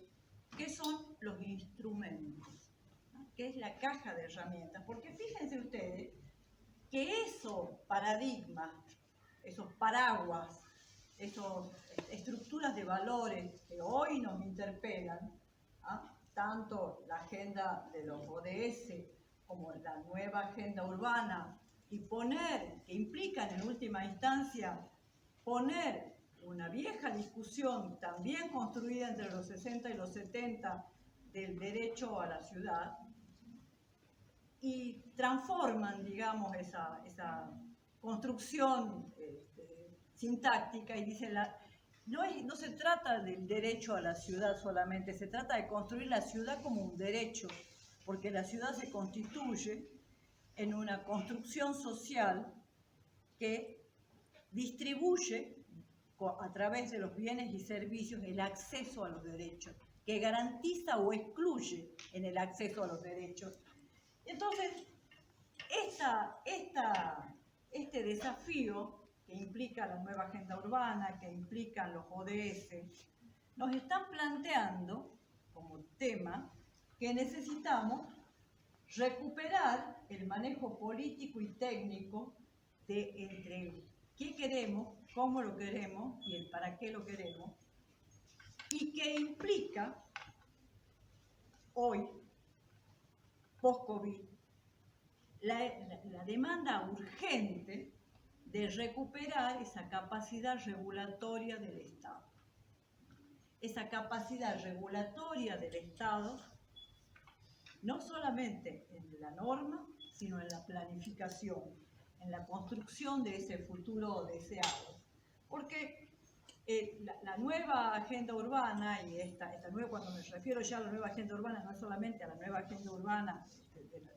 que son los instrumentos, ¿no? Que es la caja de herramientas. Porque fíjense ustedes que esos paradigmas, esos paraguas, esas estructuras de valores que hoy nos interpelan, ¿ah? Tanto la agenda de los ODS como la nueva agenda urbana, y que implican en última instancia poner una vieja discusión también construida entre los 60 y los 70 del derecho a la ciudad, y transforman, digamos, esa construcción sintáctica y dicen, no se trata del derecho a la ciudad solamente, se trata de construir la ciudad como un derecho, porque la ciudad se constituye en una construcción social que distribuye a través de los bienes y servicios el acceso a los derechos, que garantiza o excluye en el acceso a los derechos. Entonces, este desafío que implica la nueva agenda urbana, que implican los ODS, nos están planteando como tema que necesitamos recuperar el manejo político y técnico entre qué queremos, cómo lo queremos y el para qué lo queremos, y que implica hoy, post-COVID, la demanda urgente de recuperar esa capacidad regulatoria del Estado. Esa capacidad regulatoria del Estado, no solamente en la norma, sino en la planificación, en la construcción de ese futuro deseado. Porque la nueva agenda urbana, y esta nueva, cuando me refiero ya a la nueva agenda urbana, no es solamente a la nueva agenda urbana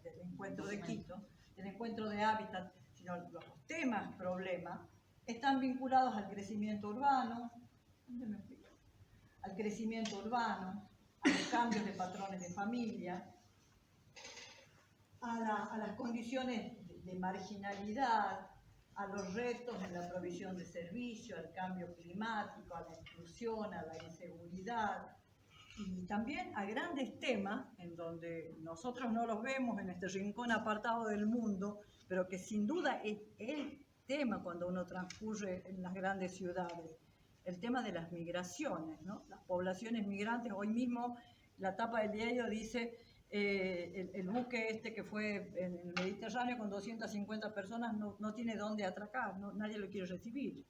del encuentro de Quito, del encuentro de hábitat, sino los temas, problemas, están vinculados al crecimiento urbano, al crecimiento urbano, a los cambios de patrones de familia, a las condiciones de marginalidad, a los retos en la provisión de servicios, al cambio climático, a la exclusión, a la inseguridad, y también a grandes temas en donde nosotros no los vemos en este rincón apartado del mundo, pero que sin duda es el tema cuando uno transcurre en las grandes ciudades, el tema de las migraciones, ¿no? Las poblaciones migrantes. Hoy mismo la tapa del diario dice el buque que fue en el Mediterráneo con 250 personas no tiene dónde atracar, nadie lo quiere recibir.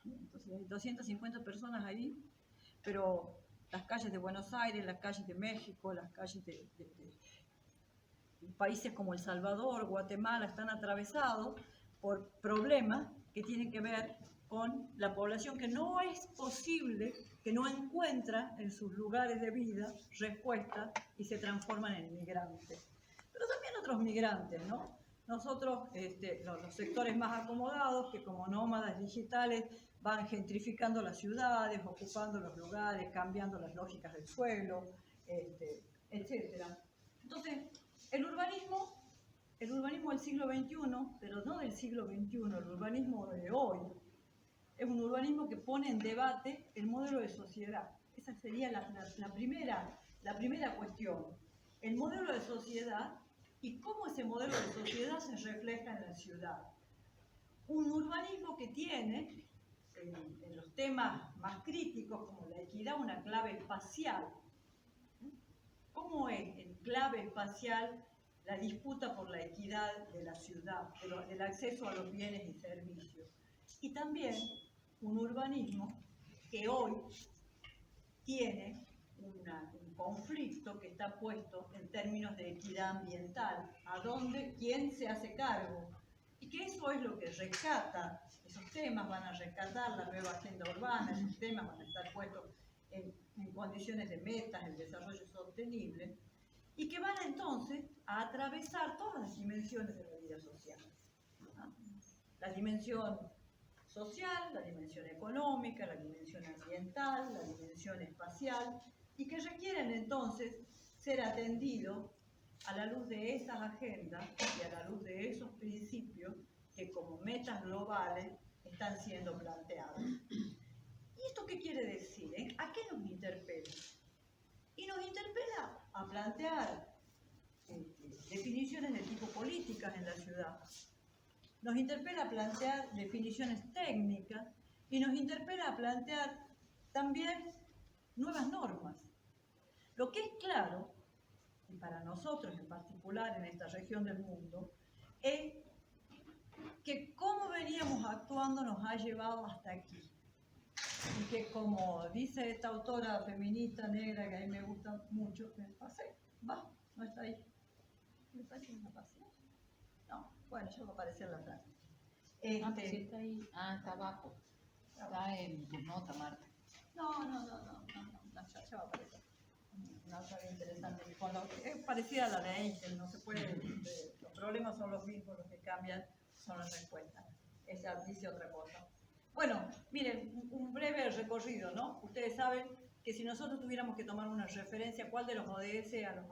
Entonces hay 250 personas ahí, pero las calles de Buenos Aires, las calles de México, las calles de países como El Salvador, Guatemala, están atravesados por problemas que tienen que ver con la población que no es posible, que no encuentra en sus lugares de vida respuestas y se transforman en migrantes. Pero también otros migrantes, ¿no? Nosotros, los sectores más acomodados, que como nómadas digitales van gentrificando las ciudades, ocupando los lugares, cambiando las lógicas del suelo, etc. Entonces, el urbanismo del siglo XXI, pero no del siglo XXI, el urbanismo de hoy, es un urbanismo que pone en debate el modelo de sociedad. Esa sería la la primera cuestión, el modelo de sociedad y cómo ese modelo de sociedad se refleja en la ciudad. Un urbanismo que tiene, en los temas más críticos como la equidad, una clave espacial. ¿Cómo es en clave espacial la disputa por la equidad de la ciudad, del acceso a los bienes y servicios? Y también un urbanismo que hoy tiene un conflicto que está puesto en términos de equidad ambiental, a dónde, quién se hace cargo, y que eso es lo que rescata, esos temas van a rescatar la nueva agenda urbana, esos temas van a estar puestos en condiciones de metas, el desarrollo sostenible, y que van entonces a atravesar todas las dimensiones de la vida social, ¿no? La dimensión social, la dimensión económica, la dimensión ambiental, la dimensión espacial, y que requieren entonces ser atendidos a la luz de esas agendas y a la luz de esos principios que como metas globales están siendo planteados. ¿Y esto qué quiere decir? ¿A qué nos interpela? Y nos interpela a plantear definiciones de tipo políticas en la ciudad. Nos interpela a plantear definiciones técnicas y nos interpela a plantear también nuevas normas. Lo que es claro, y para nosotros en particular en esta región del mundo, es que cómo veníamos actuando nos ha llevado hasta aquí. Y que como dice esta autora feminista negra que a mí me gusta mucho, me pasé, va, no está ahí. ¿Me parece que me pasé? No, bueno, ya va a aparecer la frase. Sí está ahí. Ah, está abajo. Está en tu nota, Marta. No, ya va a aparecer. Una cosa bien interesante. Es parecida a la de Einstein, no se puede, los problemas son los mismos, los que cambian son las respuestas. Ella dice otra cosa. Bueno, miren, un breve recorrido, ¿no? Ustedes saben que si nosotros tuviéramos que tomar una referencia, ¿cuál de los ODS a los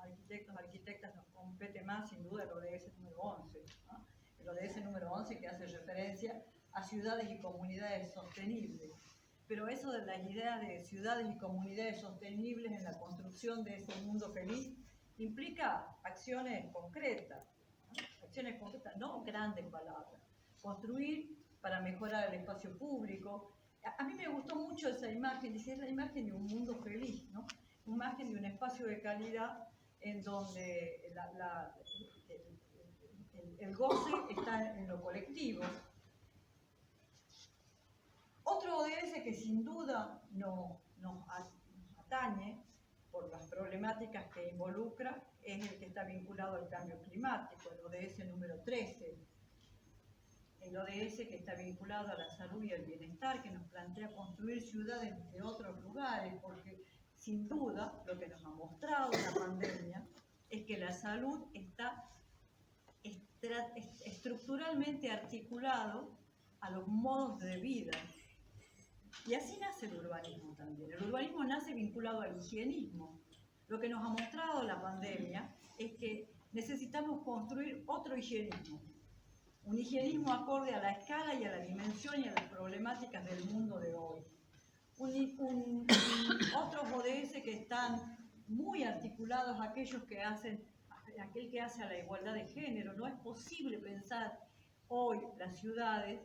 arquitectas nos compete más? Sin duda el ODS número 11, ¿no? El ODS número 11 que hace referencia a ciudades y comunidades sostenibles. Pero eso de las ideas de ciudades y comunidades sostenibles en la construcción de ese mundo feliz implica acciones concretas, no grandes palabras. Construir para mejorar el espacio público. A mí me gustó mucho esa imagen, dice, es la imagen de un mundo feliz, ¿no? Una imagen de un espacio de calidad en donde el goce está en lo colectivo. Otro ODS que sin duda nos atañe por las problemáticas que involucra es el que está vinculado al cambio climático, el ODS número 13. El ODS que está vinculado a la salud y al bienestar, que nos plantea construir ciudades de otros lugares, porque sin duda lo que nos ha mostrado la pandemia es que la salud está estructuralmente articulado a los modos de vida. Y así nace el urbanismo también. El urbanismo nace vinculado al higienismo. Lo que nos ha mostrado la pandemia es que necesitamos construir otro higienismo. Un higienismo acorde a la escala y a la dimensión y a las problemáticas del mundo de hoy. Otros ODS que están muy articulados a aquel que hace a la igualdad de género. No es posible pensar hoy las ciudades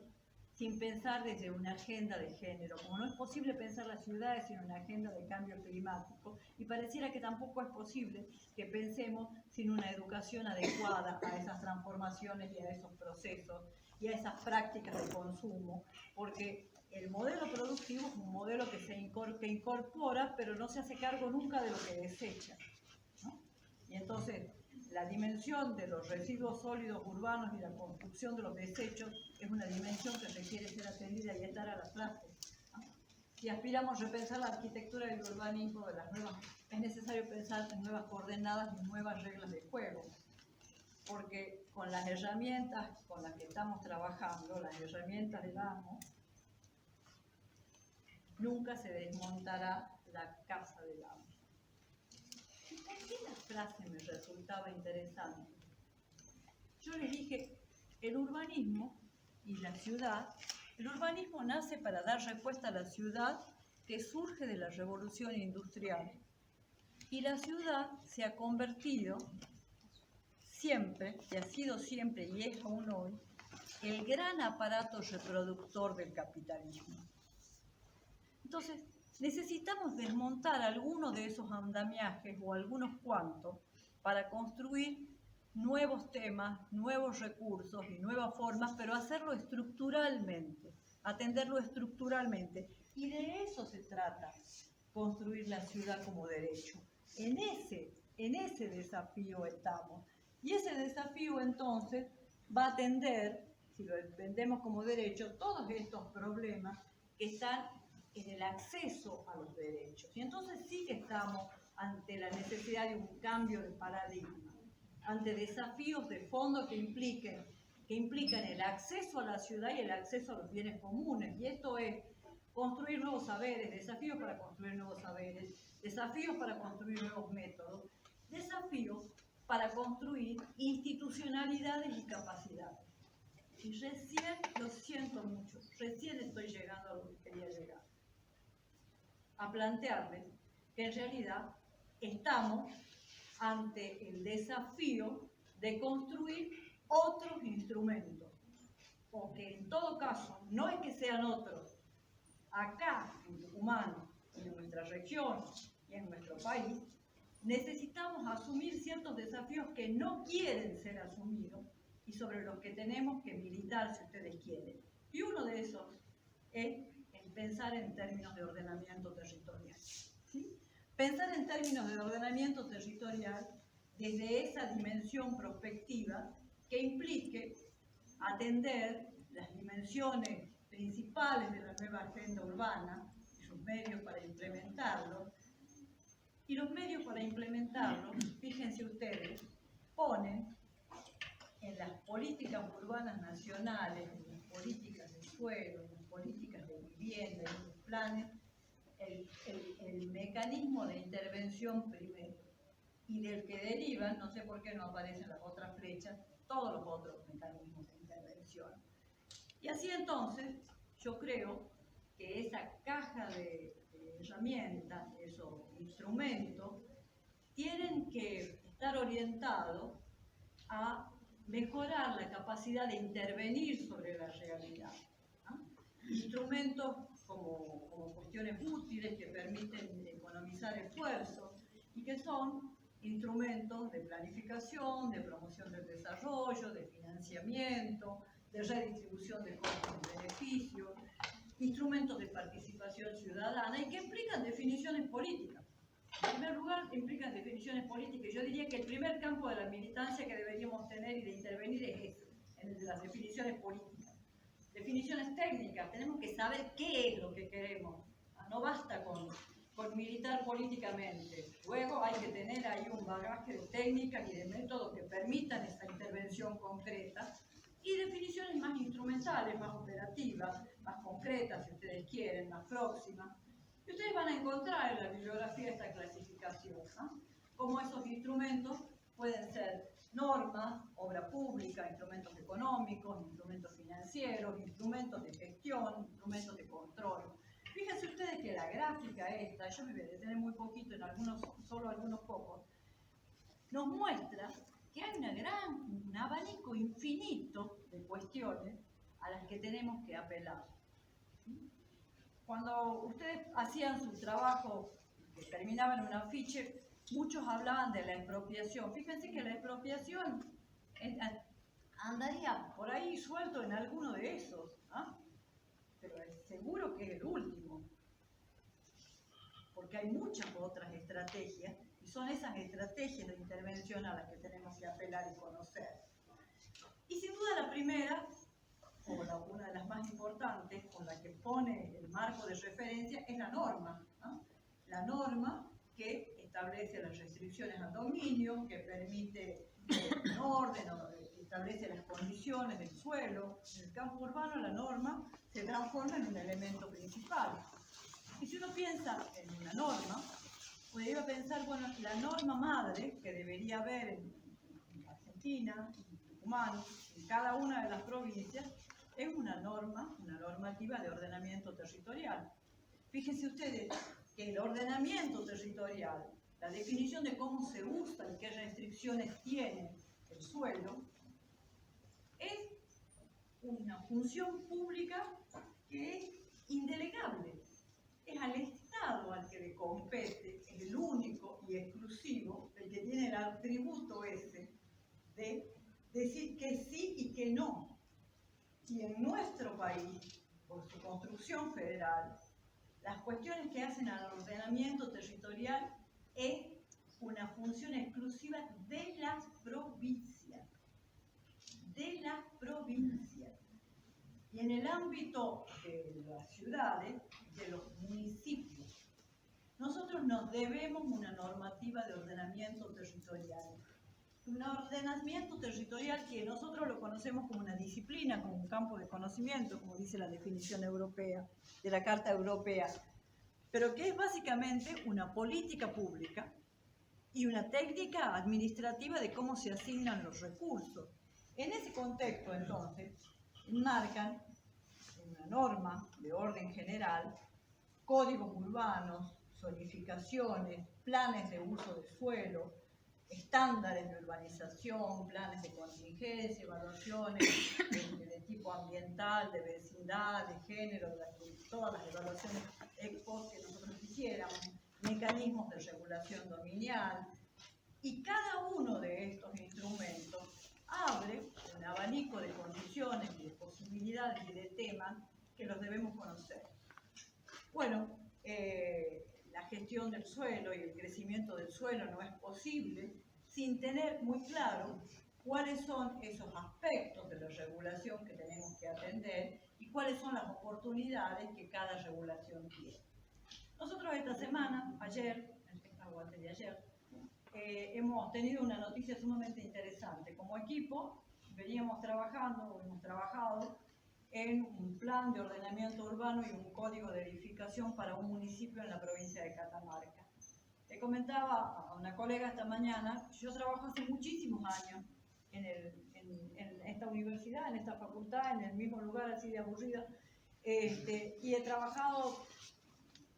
sin pensar desde una agenda de género, como no es posible pensar las ciudades sin una agenda de cambio climático, y pareciera que tampoco es posible que pensemos sin una educación adecuada a esas transformaciones y a esos procesos y a esas prácticas de consumo, porque el modelo productivo es un modelo que incorpora, pero no se hace cargo nunca de lo que desecha, ¿no? Y entonces, la dimensión de los residuos sólidos urbanos y la construcción de los desechos es una dimensión que requiere ser atendida y estar a la clase. Si aspiramos a repensar la arquitectura del urbanismo de las nuevas, es necesario pensar en nuevas coordenadas y nuevas reglas de juego, porque con las herramientas con las que estamos trabajando, las herramientas del amo, nunca se desmontará la casa del amo. ¿Y por qué la frase me resultaba interesante? Yo les dije, el urbanismo y la ciudad, el urbanismo nace para dar respuesta a la ciudad que surge de la revolución industrial. Y la ciudad se ha convertido siempre, y ha sido siempre, y es aún hoy, el gran aparato reproductor del capitalismo. Entonces, necesitamos desmontar algunos de esos andamiajes o algunos cuantos para construir nuevos temas, nuevos recursos y nuevas formas, pero hacerlo estructuralmente, atenderlo estructuralmente. Y de eso se trata, construir la ciudad como derecho. En ese desafío estamos. Y ese desafío entonces va a atender, si lo entendemos como derecho, todos estos problemas que están en el acceso a los derechos. Y entonces sí que estamos ante la necesidad de un cambio de paradigma, ante desafíos de fondo que implican el acceso a la ciudad y el acceso a los bienes comunes. Y esto es construir nuevos saberes, desafíos para construir nuevos saberes, desafíos para construir nuevos métodos, desafíos para construir institucionalidades y capacidades. Y recién, lo siento mucho, recién estoy llegando a lo que quería llegar. A plantearles que en realidad estamos ante el desafío de construir otros instrumentos, o que en todo caso no es que sean otros. Acá, en Tucumán, en nuestra región y en nuestro país, necesitamos asumir ciertos desafíos que no quieren ser asumidos y sobre los que tenemos que militar si ustedes quieren. Y uno de esos es el pensar en términos de ordenamiento territorial. ¿Sí? Pensar en términos de ordenamiento territorial desde esa dimensión prospectiva que implique atender las dimensiones principales de la nueva agenda urbana y sus medios para implementarlo. Y los medios para implementarlo, fíjense ustedes, ponen en las políticas urbanas nacionales, en las políticas de suelo, en las políticas de vivienda, en los planes, el mecanismo de intervención primero, y del que derivan, no sé por qué no aparecen las otras flechas, todos los otros mecanismos de intervención. Y así entonces, yo creo que esa caja de herramientas, esos instrumentos, tienen que estar orientados a mejorar la capacidad de intervenir sobre la realidad, ¿no? Instrumentos como cuestiones útiles que permiten economizar esfuerzos y que son instrumentos de planificación, de promoción del desarrollo, de financiamiento, de redistribución de costos y beneficios, instrumentos de participación ciudadana y que implican definiciones políticas. En primer lugar, implican definiciones políticas. Yo diría que el primer campo de la militancia que deberíamos tener y de intervenir es ese, en el de las definiciones políticas. Definiciones técnicas, tenemos que saber qué es lo que queremos. No basta con militar políticamente. Luego hay que tener ahí un bagaje de técnicas y de métodos que permitan esa intervención concreta y definiciones más instrumentales, más operativas, más concretas, si ustedes quieren, más próximas. Y ustedes van a encontrar en la bibliografía esta clasificación, ¿no? Cómo esos instrumentos pueden ser normas, obra pública, instrumentos económicos, instrumentos financieros, instrumentos de gestión, instrumentos de control. Fíjense ustedes que la gráfica esta, yo me voy a detener muy poquito en solo algunos pocos, nos muestra que hay un abanico infinito de cuestiones a las que tenemos que apelar. ¿Sí? Cuando ustedes hacían su trabajo, que terminaban en un afiche, muchos hablaban de la expropiación. Fíjense que la expropiación andaría por ahí suelto en alguno de esos, ¿ah? Pero seguro que es el último, porque hay muchas otras estrategias y son esas estrategias de intervención a las que tenemos que apelar y conocer. Y sin duda la primera, o una de las más importantes, con la que pone el marco de referencia, es la norma, ¿no? La norma que establece las restricciones al dominio, que permite un orden, establece las condiciones del suelo. En el campo urbano la norma se transforma en un elemento principal. Y si uno piensa en una norma, podría pensar, bueno, la norma madre que debería haber en Argentina, en Tucumán, en cada una de las provincias, es una normativa de ordenamiento territorial. Fíjense ustedes que el ordenamiento territorial la definición de cómo se usa y qué restricciones tiene el suelo, es una función pública que es indelegable. Es al Estado al que le compete, es el único y exclusivo, el que tiene el atributo ese de decir que sí y que no. Y en nuestro país, por su construcción federal, las cuestiones que hacen al ordenamiento territorial es una función exclusiva de las provincias. De las provincias. Y en el ámbito de las ciudades, de los municipios, nosotros nos debemos una normativa de ordenamiento territorial. Un ordenamiento territorial que nosotros lo conocemos como una disciplina, como un campo de conocimiento, como dice la definición europea, de la Carta Europea, pero que es básicamente una política pública y una técnica administrativa de cómo se asignan los recursos. En ese contexto, entonces, marcan una norma de orden general, códigos urbanos, zonificaciones, planes de uso de suelo, estándares de urbanización, planes de contingencia, evaluaciones de tipo ambiental, de vecindad, de género, todas las evaluaciones ex post que nosotros quisiéramos, mecanismos de regulación dominial, y cada uno de estos instrumentos abre un abanico de condiciones y de posibilidades y de temas que los debemos conocer. Bueno, la gestión del suelo y el crecimiento del suelo no es posible sin tener muy claro cuáles son esos aspectos de la regulación que tenemos que atender y cuáles son las oportunidades que cada regulación tiene. Nosotros esta semana, ayer, o antes de ayer, hemos tenido una noticia sumamente interesante. Como equipo hemos trabajado en un plan de ordenamiento urbano y un código de edificación para un municipio en la provincia de Catamarca. Le comentaba a una colega esta mañana, yo trabajo hace muchísimos años en esta universidad, en esta facultad, en el mismo lugar así de aburrida, y he trabajado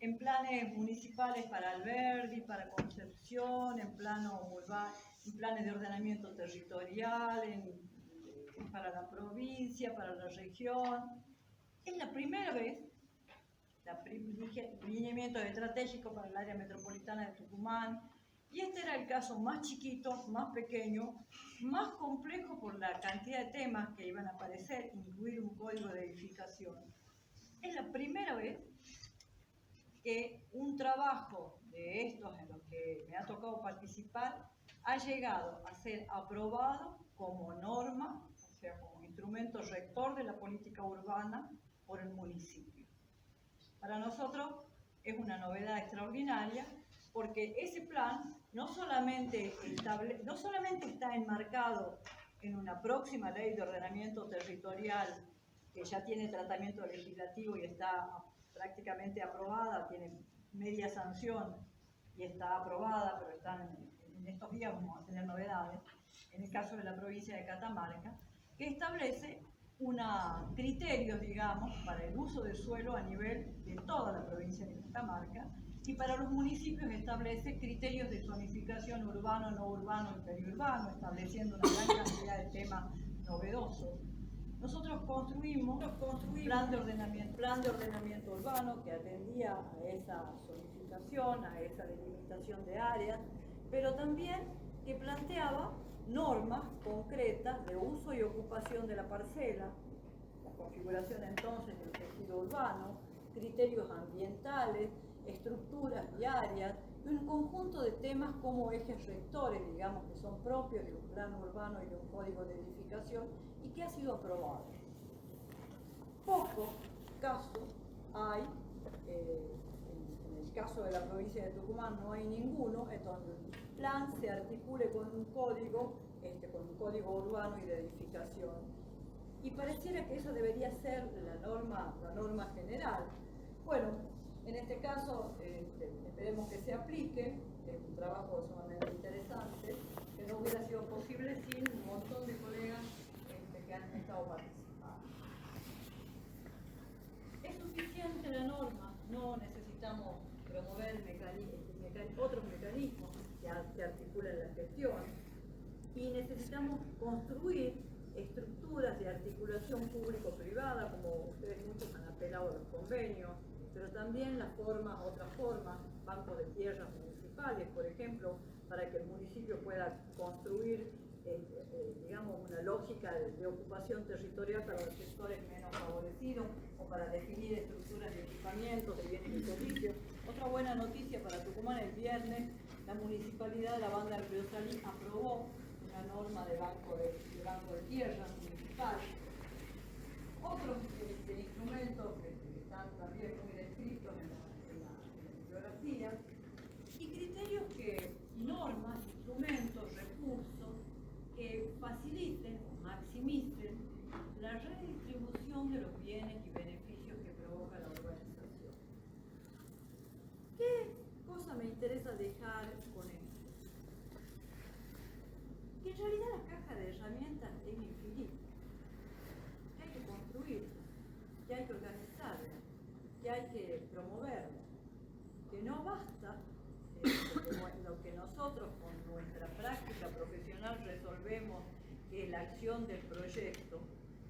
en planes municipales para Alberdi, para Concepción, en planos urbanos, en planes de ordenamiento territorial, para la provincia, para la región. Es la primera vez, lineamiento estratégico para el área metropolitana de Tucumán, y este era el caso más chiquito, más pequeño, más complejo por la cantidad de temas que iban a aparecer, incluir un código de edificación. Es la primera vez que un trabajo de estos en los que me ha tocado participar ha llegado a ser aprobado como norma, o sea, como instrumento rector de la política urbana por el municipio. Para nosotros es una novedad extraordinaria porque ese plan no solamente está enmarcado en una próxima ley de ordenamiento territorial que ya tiene tratamiento legislativo y está prácticamente aprobada, tiene media sanción y está aprobada, pero en estos días vamos a tener novedades, en el caso de la provincia de Catamarca, que establece criterios, digamos, para el uso del suelo a nivel de toda la provincia de Catamarca, y para los municipios establece criterios de zonificación urbano, no urbano y periurbano, estableciendo una gran cantidad de temas novedosos. Nosotros construimos un plan de ordenamiento urbano que atendía a esa zonificación, a esa delimitación de áreas, pero también que planteaba normas concretas de uso y ocupación de la parcela, la configuración entonces del tejido urbano, criterios ambientales, estructuras viarias y un conjunto de temas como ejes rectores, digamos, que son propios de un plan urbano y de un código de edificación y que ha sido aprobado. Pocos casos hay, en el caso de la provincia de Tucumán no hay ninguno, en donde el plan se articule con un código urbano y de edificación. Y pareciera que eso debería ser la norma general. Bueno, en este caso esperemos que se aplique, es un trabajo sumamente interesante, que no hubiera sido posible sin un montón de colegas que han estado participando. ¿Es suficiente la norma? No necesitamos promover otros mecanismos que articulan la gestión, y necesitamos construir estructuras de articulación público-privada, como ustedes muchos han apelado a los convenios, pero también otras formas, bancos de tierras municipales, por ejemplo, para que el municipio pueda construir digamos, una lógica de ocupación territorial para los sectores menos favorecidos, o para definir estructuras de equipamientos, de bienes y servicios. Otra buena noticia para Tucumán: el viernes la municipalidad de la Banda del Río Salín aprobó una norma de banco de tierras municipal. Otros instrumentos que están también muy descritos en la bibliografía, y criterios y normas, instrumentos, recursos que faciliten o maximicen la redistribución de los bienes y beneficios que provoca la urbanización. ¿Qué cosa me interesa dejar con esto? Que en realidad la caja de herramientas es infinita, que hay que construirla, que hay que organizarla, que hay que promoverla, que no basta lo que nosotros con nuestra práctica profesional resolvemos, que es la acción del proyecto,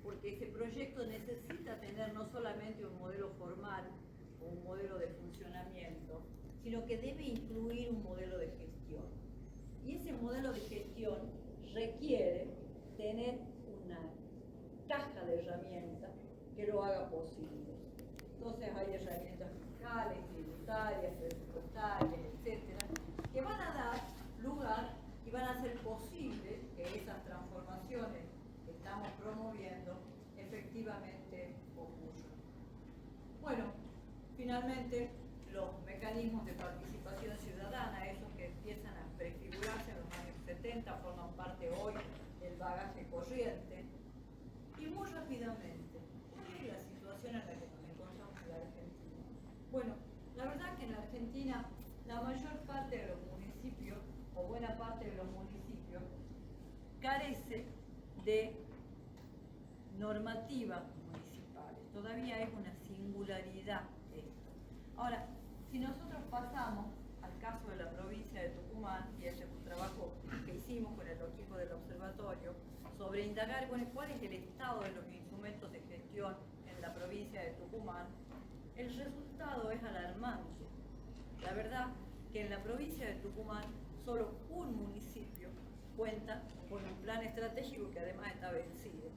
porque ese proyecto necesita tener no solamente un modelo formal o un modelo de funcionamiento, sino que debe incluir un modelo de gestión. Y ese modelo de gestión requiere tener una caja de herramientas que lo haga posible. Entonces hay herramientas fiscales, tributarias, presupuestarias, etcétera, que van a dar lugar y van a hacer posible que esas transformaciones que estamos promoviendo efectivamente ocurran. Bueno, finalmente, los mecanismos de participación ciudadana, esos que empiezan a prefigurarse en los años 70, forman parte hoy del bagaje corriente. Y muy rápidamente, ¿cuál es la situación en la que nos encontramos en la Argentina? Bueno, la verdad que en la Argentina la mayor parte de los municipios, o buena parte de los municipios, carece de normativas municipales. Todavía es una singularidad esto. Ahora, si nosotros pasamos al caso de la provincia de Tucumán, y ese es un trabajo que hicimos con el equipo del observatorio, sobre indagar, bueno, cuál es el estado de los instrumentos de gestión en la provincia de Tucumán, el resultado es alarmante. La verdad que en la provincia de Tucumán solo un municipio cuenta con un plan estratégico que además está vencido,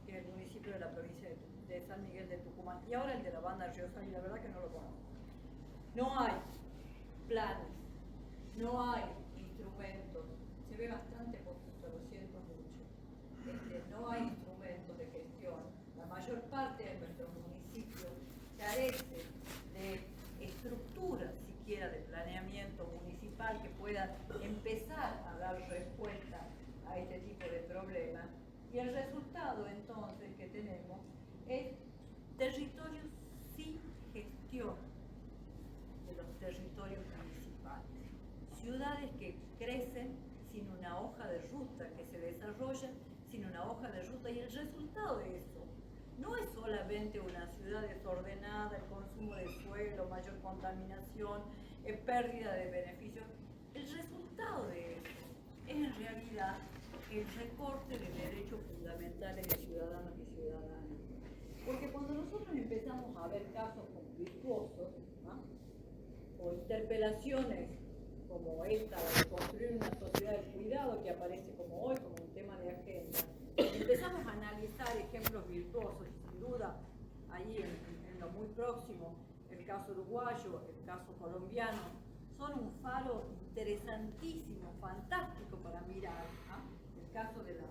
que es el municipio de la provincia de San Miguel de Tucumán, y ahora el de la Banda del Río Salín, la verdad que no lo conozco. No hay planes, no hay instrumentos, se ve bastante poquito, lo siento mucho. No hay instrumentos de gestión. La mayor parte de nuestros municipios carece de estructuras siquiera de planeamiento municipal que puedan empezar a dar respuesta a este tipo de problemas. Y el resultado entonces que tenemos es territorios sin gestión de los territorios municipales. Ciudades que crecen sin una hoja de ruta, que se desarrollan sin una hoja de ruta, y el resultado de eso no es solamente una ciudad desordenada, el consumo de suelo, mayor contaminación, pérdida de beneficios. El resultado de eso es en realidad el recorte de derechos fundamentales de ciudadanos y ciudadanas. Porque cuando nosotros empezamos a ver casos virtuosos, ¿no?, o interpelaciones como esta de construir una sociedad del cuidado, que aparece como hoy como un tema de agenda, empezamos a analizar ejemplos virtuosos, y sin duda ahí en lo muy próximo, el caso uruguayo, el caso colombiano, son un faro interesantísimo, fantástico para mirar, ¿no? El caso de las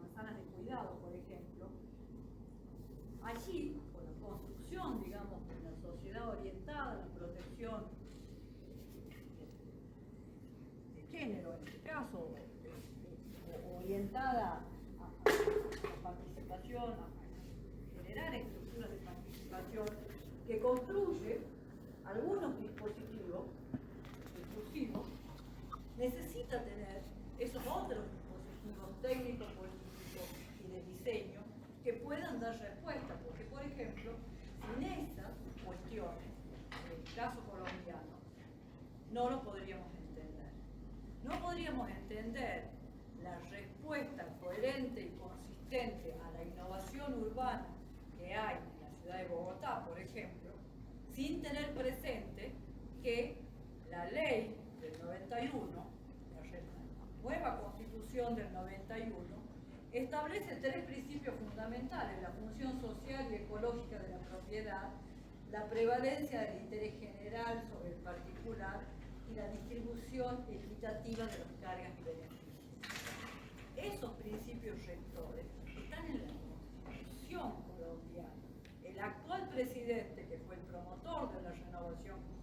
manzanas de cuidado, por ejemplo. Allí, con la construcción, digamos, de una sociedad orientada a la protección de género, en este caso, orientada a la participación, a generar estructuras de participación, que construye algunos dispositivos inclusivos, necesita tener esos otros dispositivos técnicos, políticos y de diseño que puedan dar respuesta, porque, por ejemplo, sin esas cuestiones caso colombiano, no lo podríamos entender. No podríamos entender la respuesta coherente y consistente a la innovación urbana que hay en la ciudad de Bogotá, por ejemplo, sin tener presente que la ley del 91, la nueva constitución del 91, establece tres principios fundamentales: la función social y ecológica de la propiedad, la prevalencia del interés general sobre el particular y la distribución equitativa de las cargas y beneficios. Esos principios rectores están en la Constitución colombiana. El actual presidente, que fue el promotor de la renovación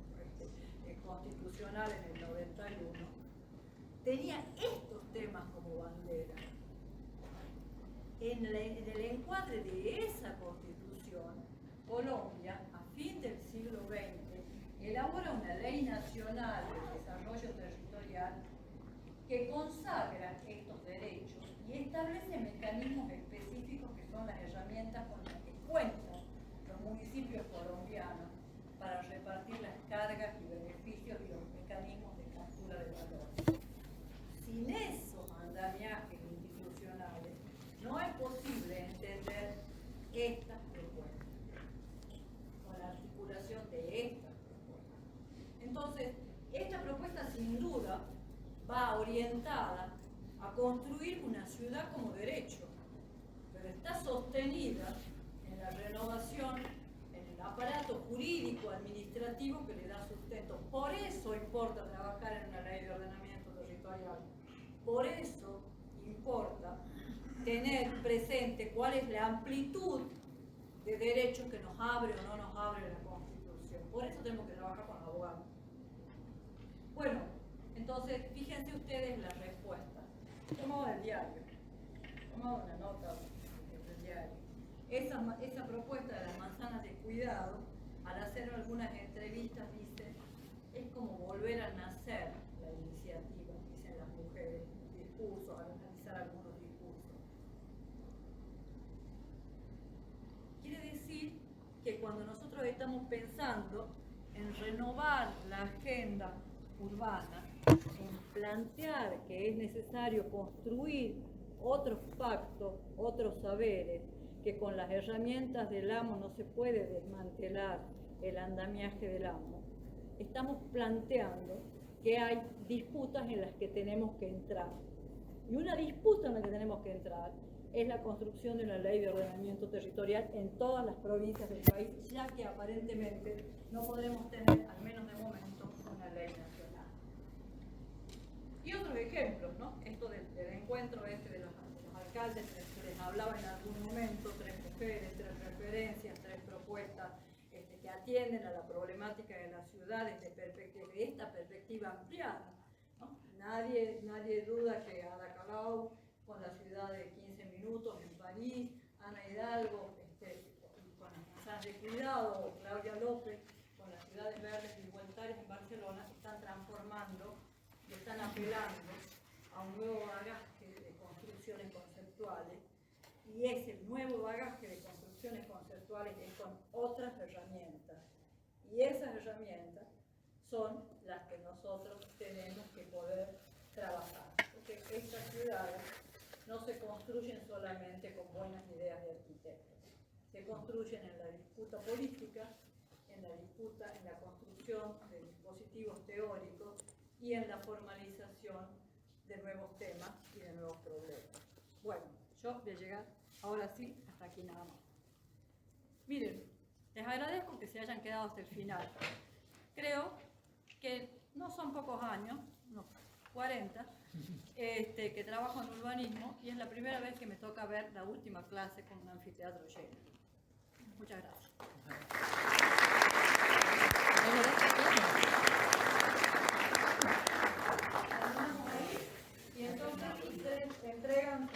constitucional en el 91, tenía estos temas como bandera. En el encuadre de esa constitución, Colombia, a fin del siglo XX, elabora una ley nacional de desarrollo territorial que consagra estos derechos y establece mecanismos específicos que son las herramientas con las que cuentan los municipios colombianos para repartir las cargas y beneficios y los mecanismos de captura de valor. Sin esos andamiajes institucionales, no es posible entender estas propuestas, con la articulación de estas propuestas. Entonces, esta propuesta sin duda va orientada a construir una ciudad como derecho, pero está sostenida en la renovación, en el aparato jurídico administrativo que le da sustento. Por eso importa trabajar en una ley de ordenamiento territorial. Por eso importa tener presente cuál es la amplitud de derechos que nos abre o no nos abre la Constitución. Por eso tenemos que trabajar con los abogados. Bueno, entonces, fíjense ustedes la respuesta. He tomado del diario, he tomado una nota del diario. Esa propuesta de las manzanas de cuidado, al hacer algunas entrevistas, dice, es como volver a nacer la iniciativa, dicen las mujeres, discursos, al analizar algunos discursos. Quiere decir que cuando nosotros estamos pensando en renovar la agenda urbana, en plantear que es necesario construir otros pactos, otros saberes, que con las herramientas del amo no se puede desmantelar el andamiaje del amo, estamos planteando que hay disputas en las que tenemos que entrar. Y una disputa en la que tenemos que entrar es la construcción de una ley de ordenamiento territorial en todas las provincias del país, ya que aparentemente no podremos tener, al menos de momento, una ley nacional. Y otros ejemplos, ¿no? Esto del encuentro de los alcaldes, que les hablaba en algún momento, 3 mujeres, 3 referencias, 3 propuestas que atienden a la problemática de las ciudades de esta perspectiva ampliada, ¿no? Nadie duda que Ada Colau con la ciudad de 15 minutos en París, Ana Hidalgo con las manzanas de cuidado, o Claudia López con las ciudades verdes y igualitarias en Barcelona, están transformando y están apelando a un nuevo bagaje de construcciones conceptuales, y ese nuevo bagaje de construcciones conceptuales es con otras herramientas, y esas herramientas son las que nosotros tenemos que poder trabajar, porque estas ciudades no se construyen solamente con buenas ideas de arquitectos, se construyen en la disputa política, en la construcción de dispositivos teóricos y en la formalización de nuevos temas y de nuevos problemas. Bueno, yo voy a llegar ahora sí hasta aquí nada más. Miren, les agradezco que se hayan quedado hasta el final. Creo que no son pocos años, unos 40, que trabajo en urbanismo, y es la primera vez que me toca ver la última clase con un anfiteatro lleno. Muchas gracias. Y entonces ustedes entregan